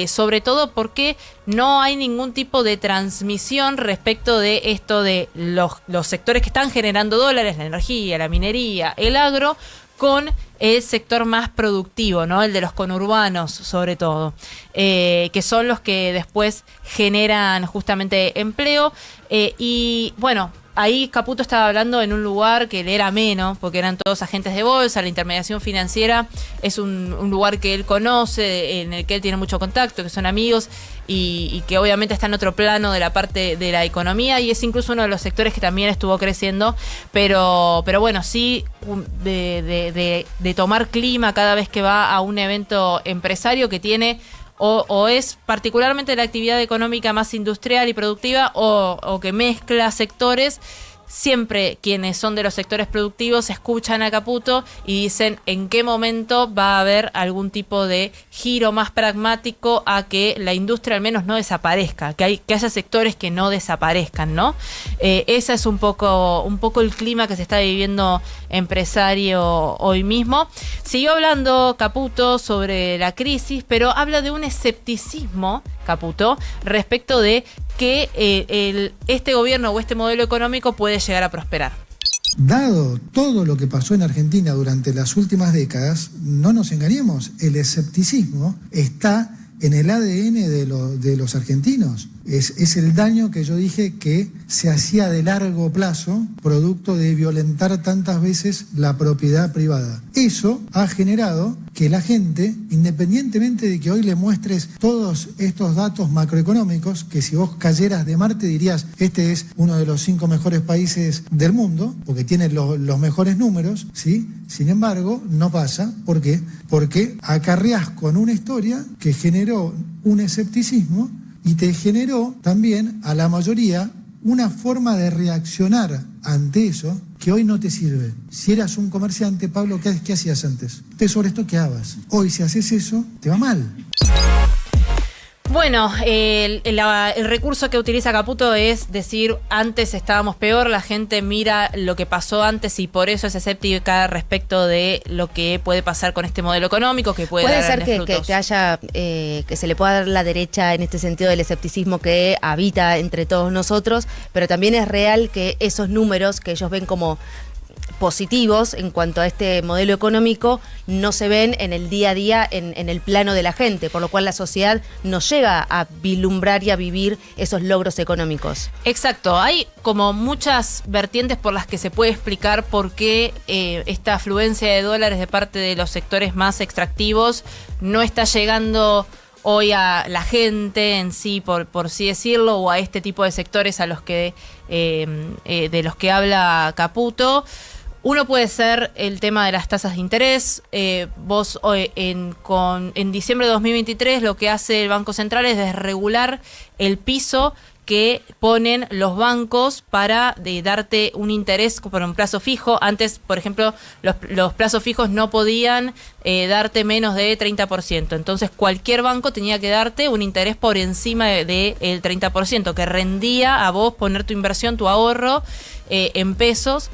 Sobre todo porque no hay ningún tipo de transmisión respecto de esto de los sectores que están generando dólares, la energía, la minería, el agro, con el sector más productivo, ¿no? El de los conurbanos, sobre todo, que son los que después generan justamente empleo. Y bueno, ahí Caputo estaba hablando en un lugar que le era ameno, porque eran todos agentes de bolsa. La intermediación financiera es un lugar que él conoce, en el que él tiene mucho contacto, que son amigos y que obviamente está en otro plano de la parte de la economía, y es incluso uno de los sectores que también estuvo creciendo, pero bueno, sí de tomar clima cada vez que va a un evento empresario que tiene o es particularmente la actividad económica más industrial y productiva o que mezcla sectores. Siempre quienes son de los sectores productivos escuchan a Caputo y dicen en qué momento va a haber algún tipo de giro más pragmático a que la industria al menos no desaparezca, que haya sectores que no desaparezcan, ¿no? Ese es un poco el clima que se está viviendo empresario hoy mismo. Siguió hablando Caputo sobre la crisis, pero habla de un escepticismo, Caputo, respecto de que este gobierno o este modelo económico puede llegar a prosperar. Dado todo lo que pasó en Argentina durante las últimas décadas, no nos engañemos, el escepticismo está en el ADN de los argentinos. Es el daño que yo dije que se hacía de largo plazo, producto de violentar tantas veces la propiedad privada. Eso ha generado que la gente, independientemente de que hoy le muestres todos estos datos macroeconómicos, que si vos cayeras de Marte dirías, este es uno de los 5 mejores países del mundo, porque tiene los mejores números, ¿sí? Sin embargo, no pasa. ¿Por qué? Porque acarreás con una historia que generó un escepticismo y te generó también a la mayoría una forma de reaccionar ante eso que hoy no te sirve. Si eras un comerciante, Pablo, ¿qué hacías antes? Te sobreestoqueabas. Hoy si haces eso, te va mal. Bueno, el recurso que utiliza Caputo es decir, antes estábamos peor, la gente mira lo que pasó antes y por eso es escéptica respecto de lo que puede pasar con este modelo económico, que puede dar ser frutos. que haya, que se le pueda dar la derecha en este sentido del escepticismo que habita entre todos nosotros, pero también es real que esos números que ellos ven como positivos en cuanto a este modelo económico no se ven en el día a día en el plano de la gente, por lo cual la sociedad no llega a vislumbrar y a vivir esos logros económicos. Exacto, hay como muchas vertientes por las que se puede explicar por qué esta afluencia de dólares de parte de los sectores más extractivos no está llegando hoy a la gente en sí, por sí decirlo, o a este tipo de sectores a los que de los que habla Caputo. Uno puede ser el tema de las tasas de interés. Vos en diciembre de 2023 lo que hace el Banco Central es desregular el piso que ponen los bancos para darte un interés por un plazo fijo. Antes, por ejemplo, los plazos fijos no podían darte menos de 30%. Entonces, cualquier banco tenía que darte un interés por encima del 30%, que rendía a vos poner tu inversión, tu ahorro en pesos,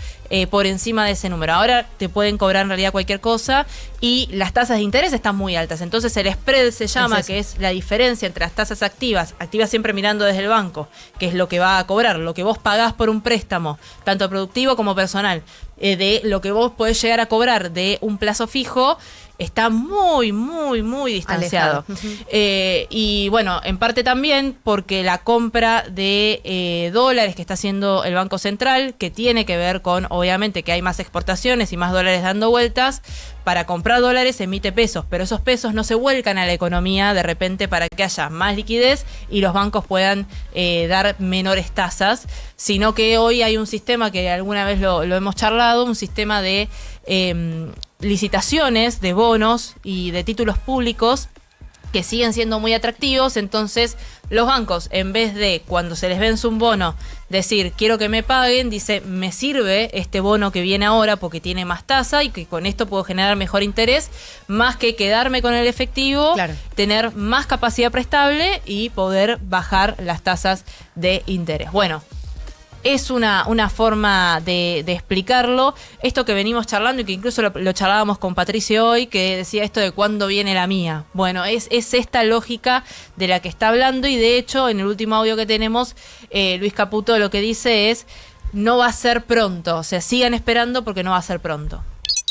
por encima de ese número. Ahora te pueden cobrar en realidad cualquier cosa y las tasas de interés están muy altas. Entonces el spread se llama, que es la diferencia entre las tasas activas siempre mirando desde el banco, que es lo que va a cobrar, lo que vos pagás por un préstamo, tanto productivo como personal, de lo que vos podés llegar a cobrar de un plazo fijo, está muy, muy, muy distanciado. Y bueno, en parte también porque la compra de dólares que está haciendo el Banco Central, que tiene que ver con, obviamente, que hay más exportaciones y más dólares dando vueltas, para comprar dólares emite pesos, pero esos pesos no se vuelcan a la economía de repente para que haya más liquidez y los bancos puedan dar menores tasas, sino que hoy hay un sistema que alguna vez lo hemos charlado, un sistema de licitaciones de bonos y de títulos públicos que siguen siendo muy atractivos. Entonces los bancos, en vez de cuando se les vence un bono decir quiero que me paguen, dice me sirve este bono que viene ahora porque tiene más tasa y que con esto puedo generar mejor interés, más que quedarme con el efectivo, tener más capacidad prestable y poder bajar las tasas de interés. Bueno, es una forma de explicarlo. Esto que venimos charlando y que incluso lo charlábamos con Patricio hoy, que decía esto de cuándo viene la mía. Bueno, es esta lógica de la que está hablando y de hecho en el último audio que tenemos, Luis Caputo lo que dice es no va a ser pronto, o sea, sigan esperando porque no va a ser pronto.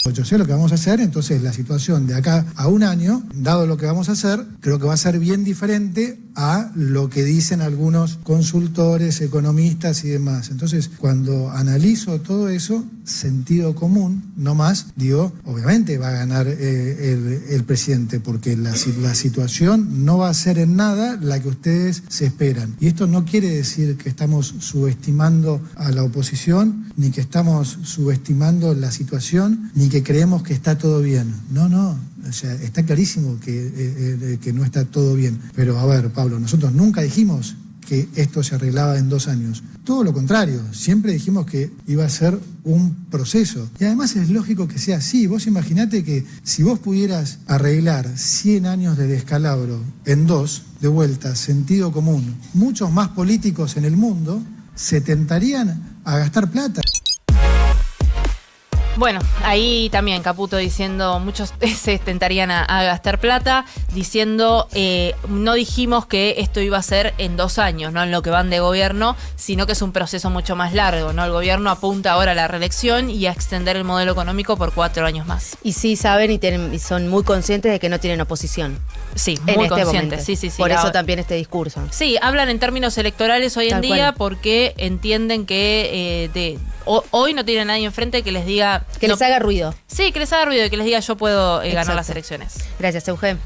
Yo sé lo que vamos a hacer, entonces la situación de acá a un año, dado lo que vamos a hacer, creo que va a ser bien diferente a lo que dicen algunos consultores, economistas y demás. Entonces, cuando analizo todo eso, sentido común, no más, digo, obviamente va a ganar el presidente, porque la situación no va a ser en nada la que ustedes se esperan. Y esto no quiere decir que estamos subestimando a la oposición, ni que estamos subestimando la situación, ni que creemos que está todo bien. No. O sea, está clarísimo que no está todo bien. Pero a ver, Pablo, nosotros nunca dijimos que esto se arreglaba en 2 años. Todo lo contrario, siempre dijimos que iba a ser un proceso. Y además es lógico que sea así. Vos imaginate que si vos pudieras arreglar 100 años de descalabro en 2, de vuelta, sentido común, muchos más políticos en el mundo se tentarían a gastar plata. Bueno, ahí también Caputo diciendo, muchos se tentarían a gastar plata, diciendo, no dijimos que esto iba a ser en 2 años, no en lo que van de gobierno, sino que es un proceso mucho más largo, ¿no? El gobierno apunta ahora a la reelección y a extender el modelo económico por 4 años más. Y sí saben y son muy conscientes de que no tienen oposición. Sí, en muy este conscientes. momento. Sí. Por eso también este discurso. Sí, hablan en términos electorales hoy en día porque entienden que hoy no tiene nadie enfrente que les diga... Que les haga ruido. Sí, que les haga ruido y que les diga yo puedo ganar las elecciones. Gracias, Eugen.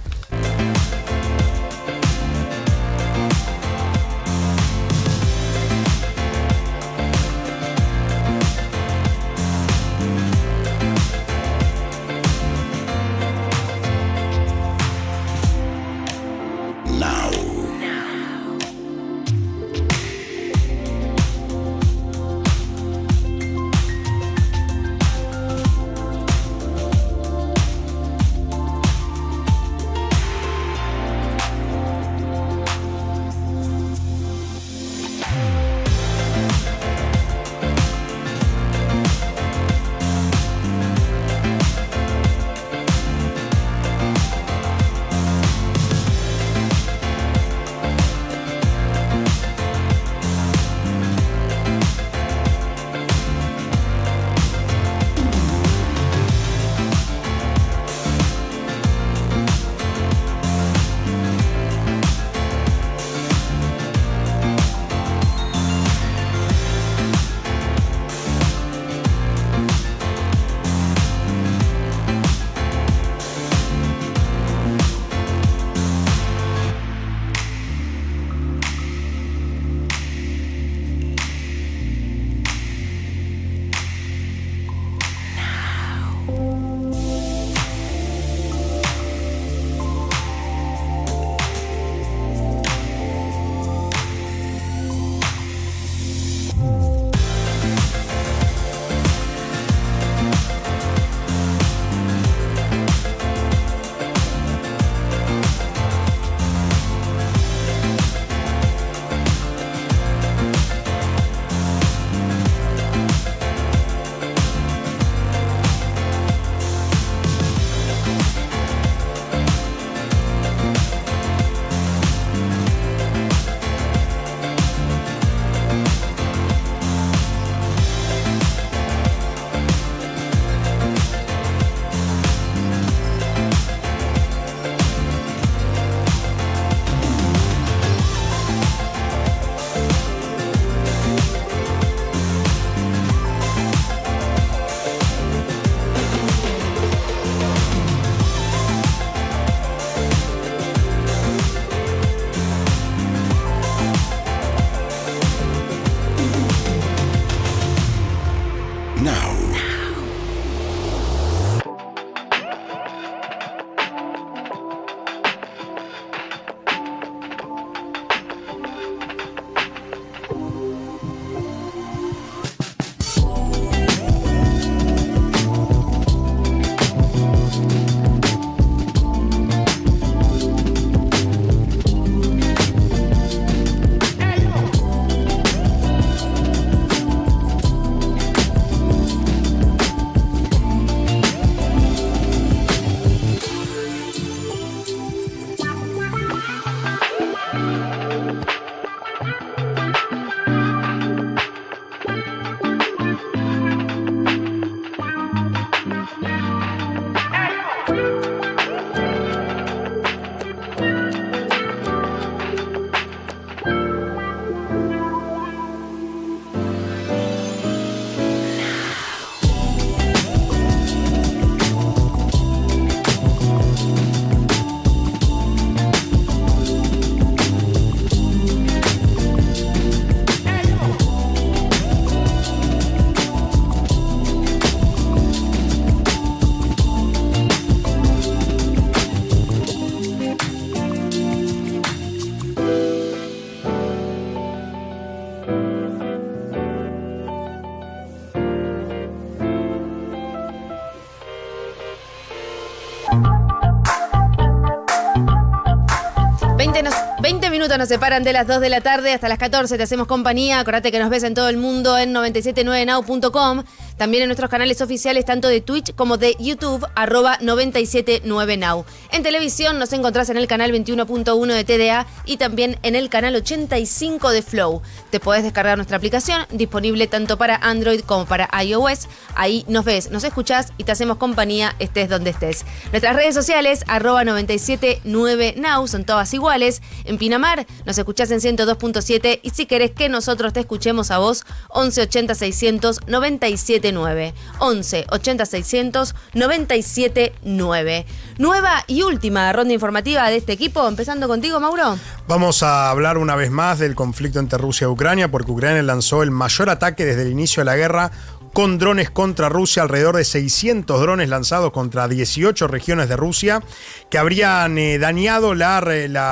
minutos nos separan de las 2 de la tarde hasta las 14. Te hacemos compañía. Acordate que nos ves en todo el mundo en 979now.com. También en nuestros canales oficiales, tanto de Twitch como de YouTube, @979now. En televisión nos encontrás en el canal 21.1 de TDA y también en el canal 85 de Flow. Te podés descargar nuestra aplicación, disponible tanto para Android como para iOS. Ahí nos ves, nos escuchás y te hacemos compañía, estés donde estés. Nuestras redes sociales, @979now, son todas iguales. En Pinamar nos escuchás en 102.7 y si querés que nosotros te escuchemos a vos, 11 80 600 979. 11 80 600 979. Nueva y última ronda informativa de este equipo, empezando contigo, Mauro. Vamos a hablar una vez más del conflicto entre Rusia y Ucrania, porque Ucrania lanzó el mayor ataque desde el inicio de la guerra con drones contra Rusia, alrededor de 600 drones lanzados contra 18 regiones de Rusia, que habrían dañado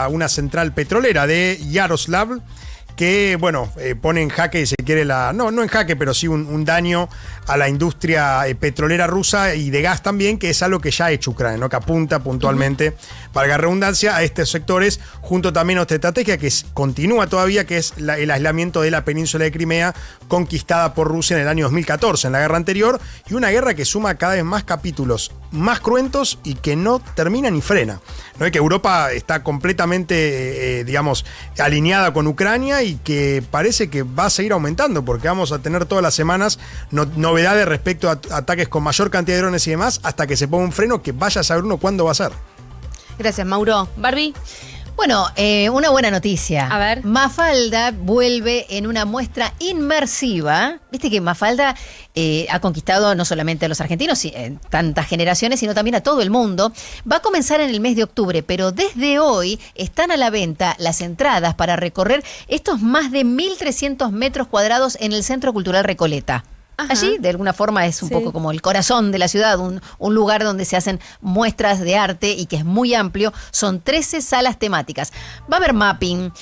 una central petrolera de Yaroslav, que, bueno, pone en jaque, si se quiere, no en jaque, pero sí un daño a la industria petrolera rusa y de gas también, que es algo que ya ha hecho Ucrania, ¿no? Que apunta puntualmente, valga redundancia, a estos sectores, junto también a otra estrategia que continúa todavía, que es el aislamiento de la península de Crimea, conquistada por Rusia en el año 2014, en la guerra anterior, y una guerra que suma cada vez más capítulos más cruentos y que no termina ni frena, ¿no? Y que Europa está completamente, digamos, alineada con Ucrania y que parece que va a seguir aumentando, porque vamos a tener todas las semanas novedades respecto a ataques con mayor cantidad de drones y demás, hasta que se ponga un freno que vaya a saber uno cuándo va a ser. Gracias, Mauro. Barbie. Bueno, una buena noticia. A ver. Mafalda vuelve en una muestra inmersiva. Viste que Mafalda ha conquistado no solamente a los argentinos, tantas generaciones, sino también a todo el mundo. Va a comenzar en el mes de octubre, pero desde hoy están a la venta las entradas para recorrer estos más de 1.300 metros cuadrados en el Centro Cultural Recoleta. Ajá. Allí, de alguna forma, es un poco como el corazón de la ciudad, un lugar donde se hacen muestras de arte y que es muy amplio. Son 13 salas temáticas. Va a haber mapping,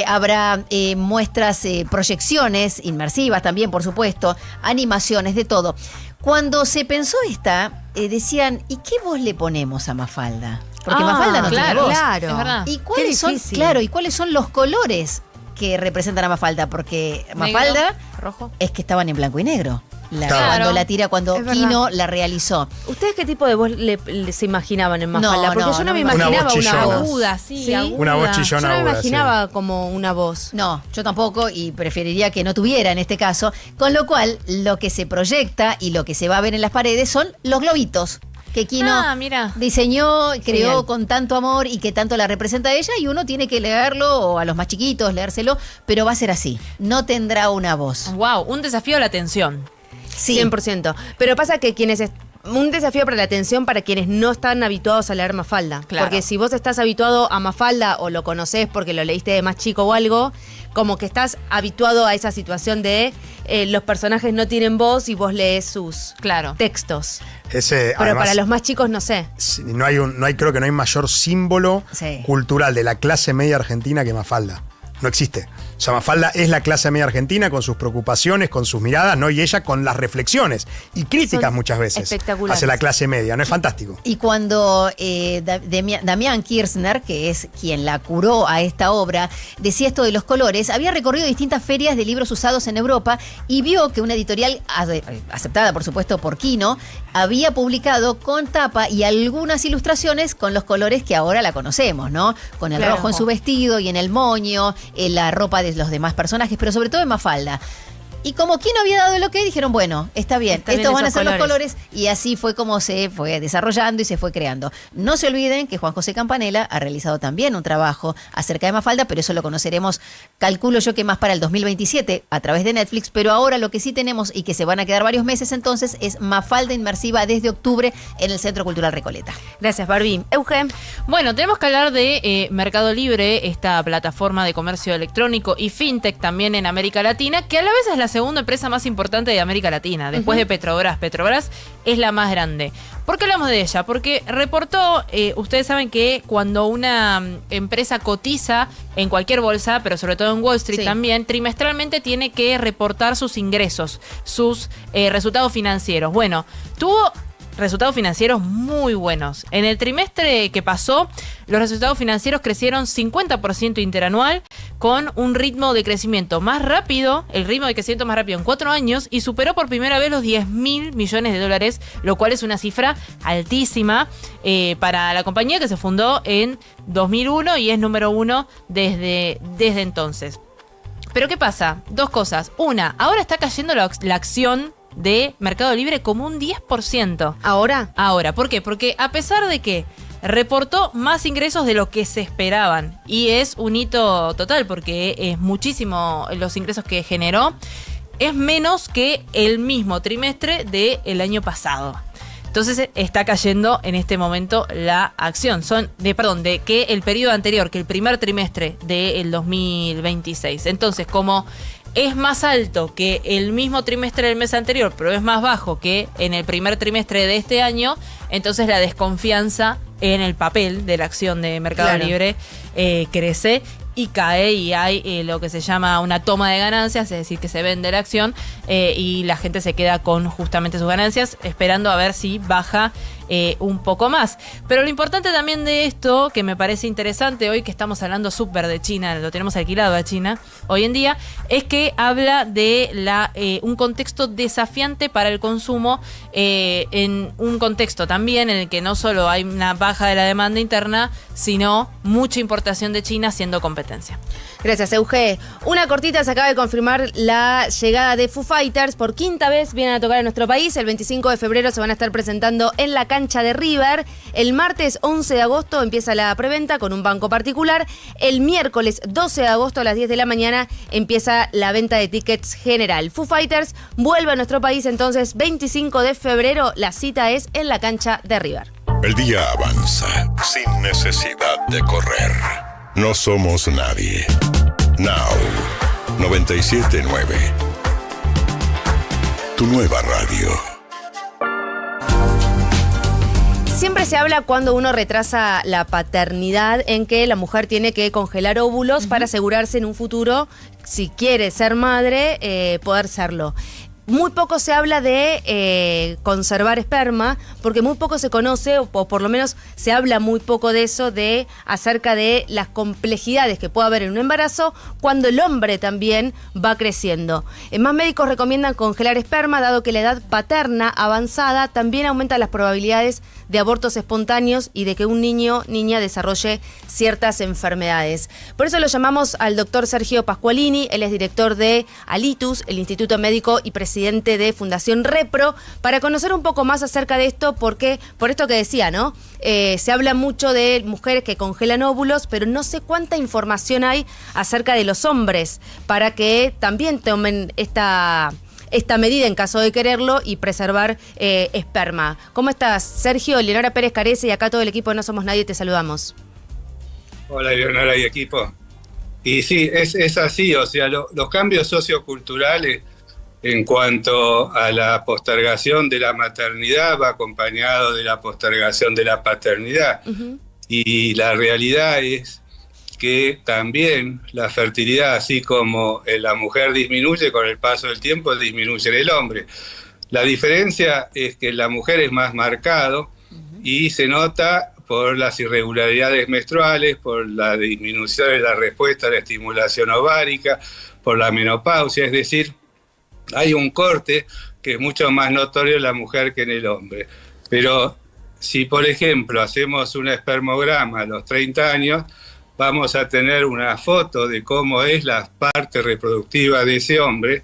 habrá muestras, proyecciones inmersivas también, por supuesto, animaciones, de todo. Cuando se pensó decían, ¿y qué voz le ponemos a Mafalda? Porque Mafalda no tiene voz. Claro, es verdad. ¿Y cuáles son los colores que representan a Mafalda? Porque Mafalda rojo es que estaban en blanco y negro. Cuando Kino la realizó. ¿Ustedes qué tipo de voz se imaginaban en Mafalda? Porque yo no me imaginaba una voz aguda, sí. Una voz chillona. Yo no me aguda, imaginaba como una voz. No, yo tampoco, y preferiría que no tuviera en este caso. Con lo cual, lo que se proyecta y lo que se va a ver en las paredes son los globitos que Kino diseñó, creó con tanto amor y que tanto la representa a ella, y uno tiene que leerlo, o a los más chiquitos leérselo, pero va a ser así, no tendrá una voz. Wow, un desafío a la atención. Sí. 100%. Pero pasa que un desafío para la atención para quienes no están habituados a leer Mafalda. Claro. Porque si vos estás habituado a Mafalda o lo conocés porque lo leíste de más chico o algo, como que estás habituado a esa situación de los personajes no tienen voz y vos lees sus textos. Pero además, para los más chicos no sé. Creo que no hay mayor símbolo cultural de la clase media argentina que Mafalda. No existe. O sea, Mafalda es la clase media argentina con sus preocupaciones, con sus miradas, ¿no? Y ella con las reflexiones y críticas muchas veces hacia la clase media, ¿no? Es fantástico. Y cuando Damián Kirchner, que es quien la curó a esta obra, decía esto de los colores, había recorrido distintas ferias de libros usados en Europa y vio que una editorial, aceptada por supuesto por Kino, había publicado con tapa y algunas ilustraciones con los colores que ahora la conocemos, ¿no? Con el rojo en su vestido y en el moño, en la ropa de los demás personajes, pero sobre todo en Mafalda. Y como Kino había dado el ok, dijeron, bueno, está bien, estos van a ser los colores, y así fue como se fue desarrollando y se fue creando. No se olviden que Juan José Campanella ha realizado también un trabajo acerca de Mafalda, pero eso lo conoceremos, calculo yo que más para el 2027 a través de Netflix, pero ahora lo que sí tenemos y que se van a quedar varios meses entonces es Mafalda inmersiva desde octubre en el Centro Cultural Recoleta. Gracias, Barbie. Eugen. Bueno, tenemos que hablar de Mercado Libre, esta plataforma de comercio electrónico y fintech también en América Latina, que a la vez es la segunda empresa más importante de América Latina, después de Petrobras. Petrobras es la más grande. ¿Por qué hablamos de ella? Porque reportó, ustedes saben que cuando una empresa cotiza en cualquier bolsa, pero sobre todo en Wall Street también, trimestralmente tiene que reportar sus ingresos, sus resultados financieros. Bueno, tuvo resultados financieros muy buenos. En el trimestre que pasó, los resultados financieros crecieron 50% interanual, con un ritmo de crecimiento más rápido, el ritmo de crecimiento más rápido en 4 años, y superó por primera vez los $10.000 millones, lo cual es una cifra altísima para la compañía, que se fundó en 2001 y es número 1 desde entonces. Pero ¿qué pasa? 2 cosas. Una, ahora está cayendo la acción de Mercado Libre como un 10%. ¿Ahora? Ahora. ¿Por qué? Porque a pesar de que reportó más ingresos de lo que se esperaban, y es un hito total porque es muchísimo los ingresos que generó, es menos que el mismo trimestre del año pasado. Entonces está cayendo en este momento la acción. De que el periodo anterior, que el primer trimestre del 2026. Entonces, como es más alto que el mismo trimestre del mes anterior, pero es más bajo que en el primer trimestre de este año, entonces la desconfianza en el papel de la acción de Mercado Libre crece y cae, y hay lo que se llama una toma de ganancias, es decir, que se vende la acción y la gente se queda con justamente sus ganancias, esperando a ver si baja un poco más. Pero lo importante también de esto, que me parece interesante hoy que estamos hablando súper de China, lo tenemos alquilado a China hoy en día, es que habla de un contexto desafiante para el consumo, en un contexto también en el que no solo hay una baja de la demanda interna, sino mucha importación de China siendo competencia. Gracias, Euge. Una cortita, se acaba de confirmar la llegada de Foo Fighters. Por 5ª vez vienen a tocar a nuestro país. El 25 de febrero se van a estar presentando en la cancha de River. El martes 11 de agosto empieza la preventa con un banco particular. El miércoles 12 de agosto a las 10 de la mañana empieza la venta de tickets general. Foo Fighters vuelve a nuestro país entonces 25 de febrero. La cita es en la cancha de River. El día avanza sin necesidad de correr. No somos nadie. Now 97.9. Tu nueva radio. Siempre se habla cuando uno retrasa la paternidad en que la mujer tiene que congelar óvulos para asegurarse en un futuro, si quiere ser madre, poder serlo. Muy poco se habla de conservar esperma, porque muy poco se conoce, o por lo menos se habla muy poco de eso, acerca de las complejidades que puede haber en un embarazo cuando el hombre también va creciendo. Más médicos recomiendan congelar esperma, dado que la edad paterna avanzada también aumenta las probabilidades de abortos espontáneos y de que un niño, niña desarrolle ciertas enfermedades. Por eso lo llamamos al doctor Sergio Pasqualini. Él es director de Alitus, el Instituto Médico, y presidente de Fundación Repro, para conocer un poco más acerca de esto, porque por esto que decía, ¿no? Se habla mucho de mujeres que congelan óvulos, pero no sé cuánta información hay acerca de los hombres para que también tomen esta medida en caso de quererlo y preservar esperma. ¿Cómo estás, Sergio? Leonora Pérez Carece y acá todo el equipo de No Somos Nadie, te saludamos. Hola, Leonora y equipo. Y sí, es así, o sea, los cambios socioculturales en cuanto a la postergación de la maternidad va acompañado de la postergación de la paternidad. Uh-huh. Y la realidad es que también la fertilidad, así como en la mujer disminuye con el paso del tiempo, disminuye en el hombre. La diferencia es que en la mujer es más marcado y se nota por las irregularidades menstruales, por la disminución de la respuesta a la estimulación ovárica, por la menopausia, es decir, hay un corte que es mucho más notorio en la mujer que en el hombre. Pero si, por ejemplo, hacemos un espermograma a los 30 años, vamos a tener una foto de cómo es la parte reproductiva de ese hombre,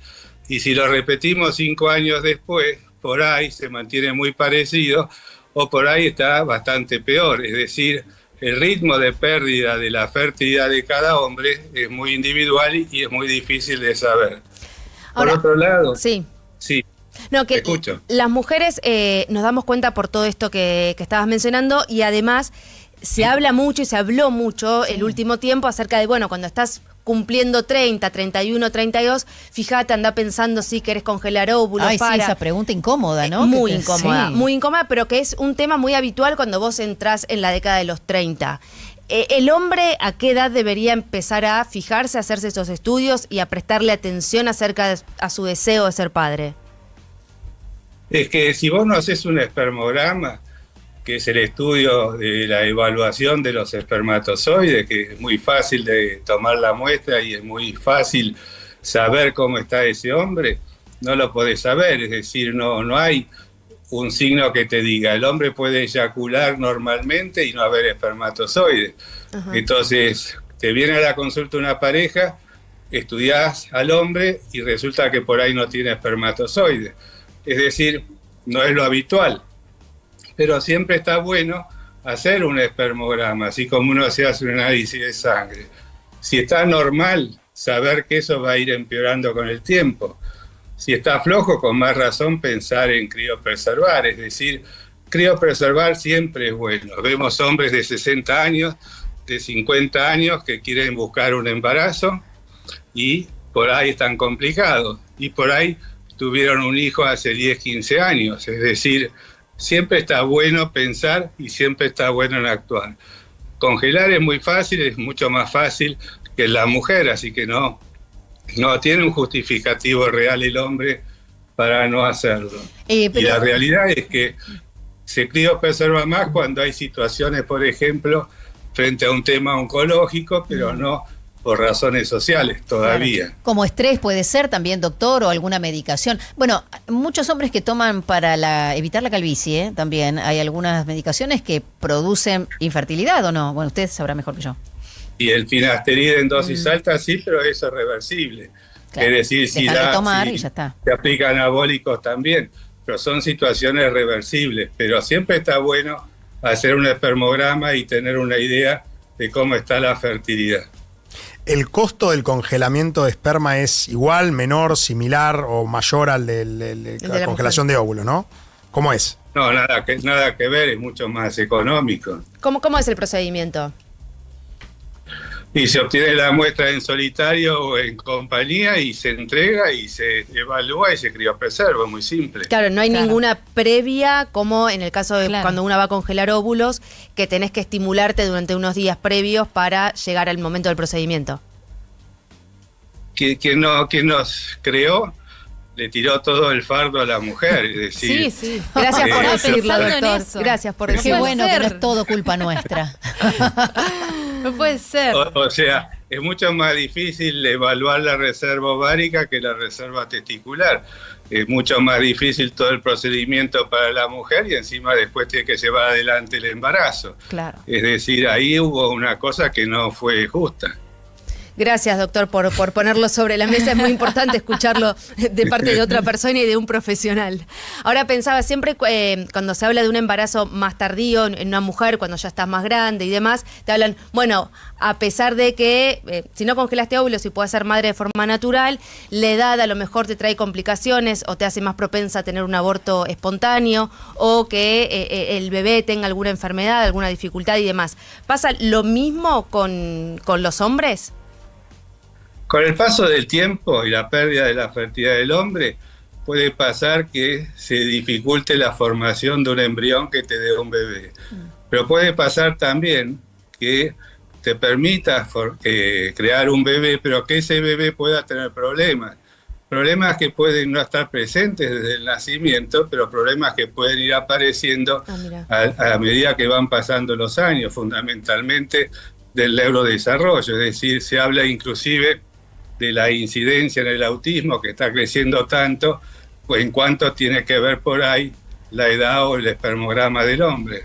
y si lo repetimos 5 años después, por ahí se mantiene muy parecido, o por ahí está bastante peor. Es decir, el ritmo de pérdida de la fertilidad de cada hombre es muy individual y es muy difícil de saber. Ahora, por otro lado, sí. No, que escucho. Las mujeres nos damos cuenta por todo esto que estabas mencionando, y además se habla mucho y se habló mucho el último tiempo acerca de, bueno, cuando estás cumpliendo 30, 31, 32, fíjate, anda pensando si querés congelar óvulos. Ay, sí, esa pregunta incómoda, ¿no? Muy incómoda, pero que es un tema muy habitual cuando vos entrás en la década de los 30. ¿El hombre a qué edad debería empezar a fijarse, a hacerse esos estudios y a prestarle atención acerca de a su deseo de ser padre? Es que si vos no haces un espermograma, que es el estudio de la evaluación de los espermatozoides, que es muy fácil de tomar la muestra y es muy fácil saber cómo está ese hombre, no lo podés saber, es decir, no hay un signo que te diga, el hombre puede eyacular normalmente y no haber espermatozoides. Ajá. Entonces, te viene a la consulta una pareja, estudiás al hombre y resulta que por ahí no tiene espermatozoides. Es decir, no es lo habitual, pero siempre está bueno hacer un espermograma, así como uno se hace un análisis de sangre. Si está normal, saber que eso va a ir empeorando con el tiempo. Si está flojo, con más razón pensar en criopreservar, es decir, criopreservar siempre es bueno. Vemos hombres de 60 años, de 50 años que quieren buscar un embarazo y por ahí están complicados y por ahí tuvieron un hijo hace 10, 15 años, es decir, siempre está bueno pensar y siempre está bueno en actuar. Congelar es muy fácil, es mucho más fácil que la mujer, así que no tiene un justificativo real el hombre para no hacerlo. Y la realidad es que se criopreserva más cuando hay situaciones, por ejemplo, frente a un tema oncológico, pero no por razones sociales todavía. Claro. Como estrés puede ser también, doctor, o alguna medicación. Bueno, muchos hombres que toman para evitar la calvicie, también hay algunas medicaciones que producen infertilidad, ¿o no? Bueno, usted sabrá mejor que yo. Y el finasteride en dosis altas sí, pero eso es reversible. Claro. Es decir, si tomar y ya está. Se aplican anabólicos también, pero son situaciones reversibles. Pero siempre está bueno hacer un espermograma y tener una idea de cómo está la fertilidad. ¿El costo del congelamiento de esperma es igual, menor, similar o mayor al de la congelación de óvulos, no? ¿Cómo es? No, nada que ver, es mucho más económico. ¿Cómo es el procedimiento? Y se obtiene la muestra en solitario o en compañía y se entrega y se evalúa y se criopreserva, muy simple. Claro, no hay ninguna previa, como en el caso de cuando uno va a congelar óvulos, que tenés que estimularte durante unos días previos para llegar al momento del procedimiento. Quien nos creó le tiró todo el fardo a la mujer, es decir... Sí. Gracias por decirlo, doctor. Gracias por decirlo. Qué bueno que no es todo culpa nuestra. No puede ser. O sea, es mucho más difícil evaluar la reserva ovárica que la reserva testicular. Es mucho más difícil todo el procedimiento para la mujer y encima después tiene que llevar adelante el embarazo. Claro. Es decir, ahí hubo una cosa que no fue justa. Gracias, doctor, por ponerlo sobre la mesa. Es muy importante escucharlo de parte de otra persona y de un profesional. Ahora pensaba, siempre cuando se habla de un embarazo más tardío en una mujer, cuando ya estás más grande y demás, te hablan, bueno, a pesar de que si no congelaste óvulos y puedes ser madre de forma natural, la edad a lo mejor te trae complicaciones o te hace más propensa a tener un aborto espontáneo o que el bebé tenga alguna enfermedad, alguna dificultad y demás. ¿Pasa lo mismo con los hombres? Con el paso del tiempo y la pérdida de la fertilidad del hombre, puede pasar que se dificulte la formación de un embrión que te dé un bebé. Pero puede pasar también que te permita crear un bebé, pero que ese bebé pueda tener problemas. Problemas que pueden no estar presentes desde el nacimiento, pero problemas que pueden ir apareciendo a medida que van pasando los años, fundamentalmente del neurodesarrollo. Es decir, se habla inclusive de la incidencia en el autismo que está creciendo tanto, pues en cuanto tiene que ver por ahí la edad o el espermograma del hombre.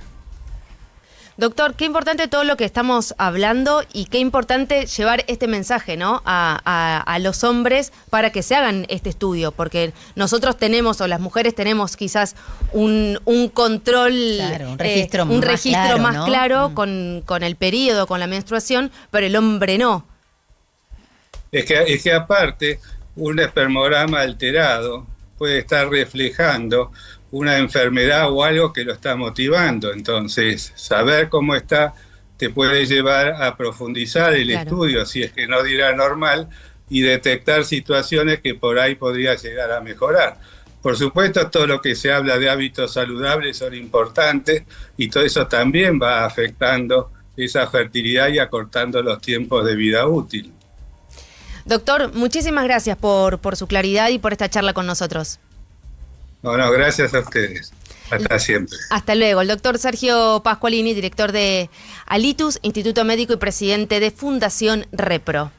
Doctor, qué importante todo lo que estamos hablando y qué importante llevar este mensaje, ¿no? a los hombres para que se hagan este estudio, porque nosotros tenemos, o las mujeres tenemos quizás un control, un registro más claro con el periodo, con la menstruación, pero el hombre no. Es que aparte, un espermograma alterado puede estar reflejando una enfermedad o algo que lo está motivando. Entonces, saber cómo está te puede llevar a profundizar el estudio, si es que no diera normal, y detectar situaciones que por ahí podría llegar a mejorar. Por supuesto, todo lo que se habla de hábitos saludables son importantes y todo eso también va afectando esa fertilidad y acortando los tiempos de vida útil. Doctor, muchísimas gracias por su claridad y por esta charla con nosotros. No, gracias a ustedes. Hasta siempre. Hasta luego. El doctor Sergio Pasqualini, director de Alitus, Instituto Médico y presidente de Fundación Repro.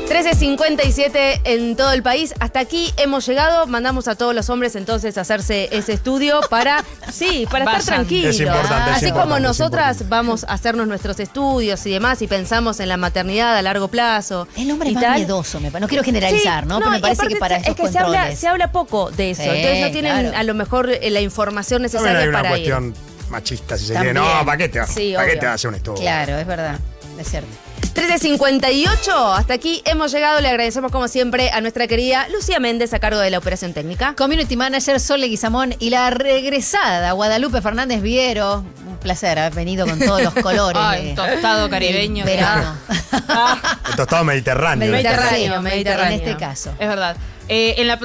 13:57 en todo el país. Hasta aquí hemos llegado. Mandamos a todos los hombres entonces a hacerse ese estudio para estar tranquilos. Es importante, Así es como importante, nosotras vamos a hacernos nuestros estudios y demás y pensamos en la maternidad a largo plazo. El hombre y es más tal. miedoso, no quiero generalizar, ¿no? Pero me y parece aparte que para estos es que controles... se habla poco de eso. Sí, Entonces no tienen claro. a lo mejor la información También necesaria hay una para ir. cuestión machista, si se También. quiere. No, ¿para qué te vas Sí, a obvio. hacer un estudio? Claro, es verdad, es cierto. 13:58, hasta aquí hemos llegado. Le agradecemos como siempre a nuestra querida Lucía Méndez a cargo de la operación técnica. Community Manager Sol Leguizamón y la regresada Guadalupe Fernández Viero. Un placer haber venido con todos los colores. Ay, un tostado caribeño. del verano. El tostado mediterráneo. Mediterráneo. En este caso. Es verdad. En la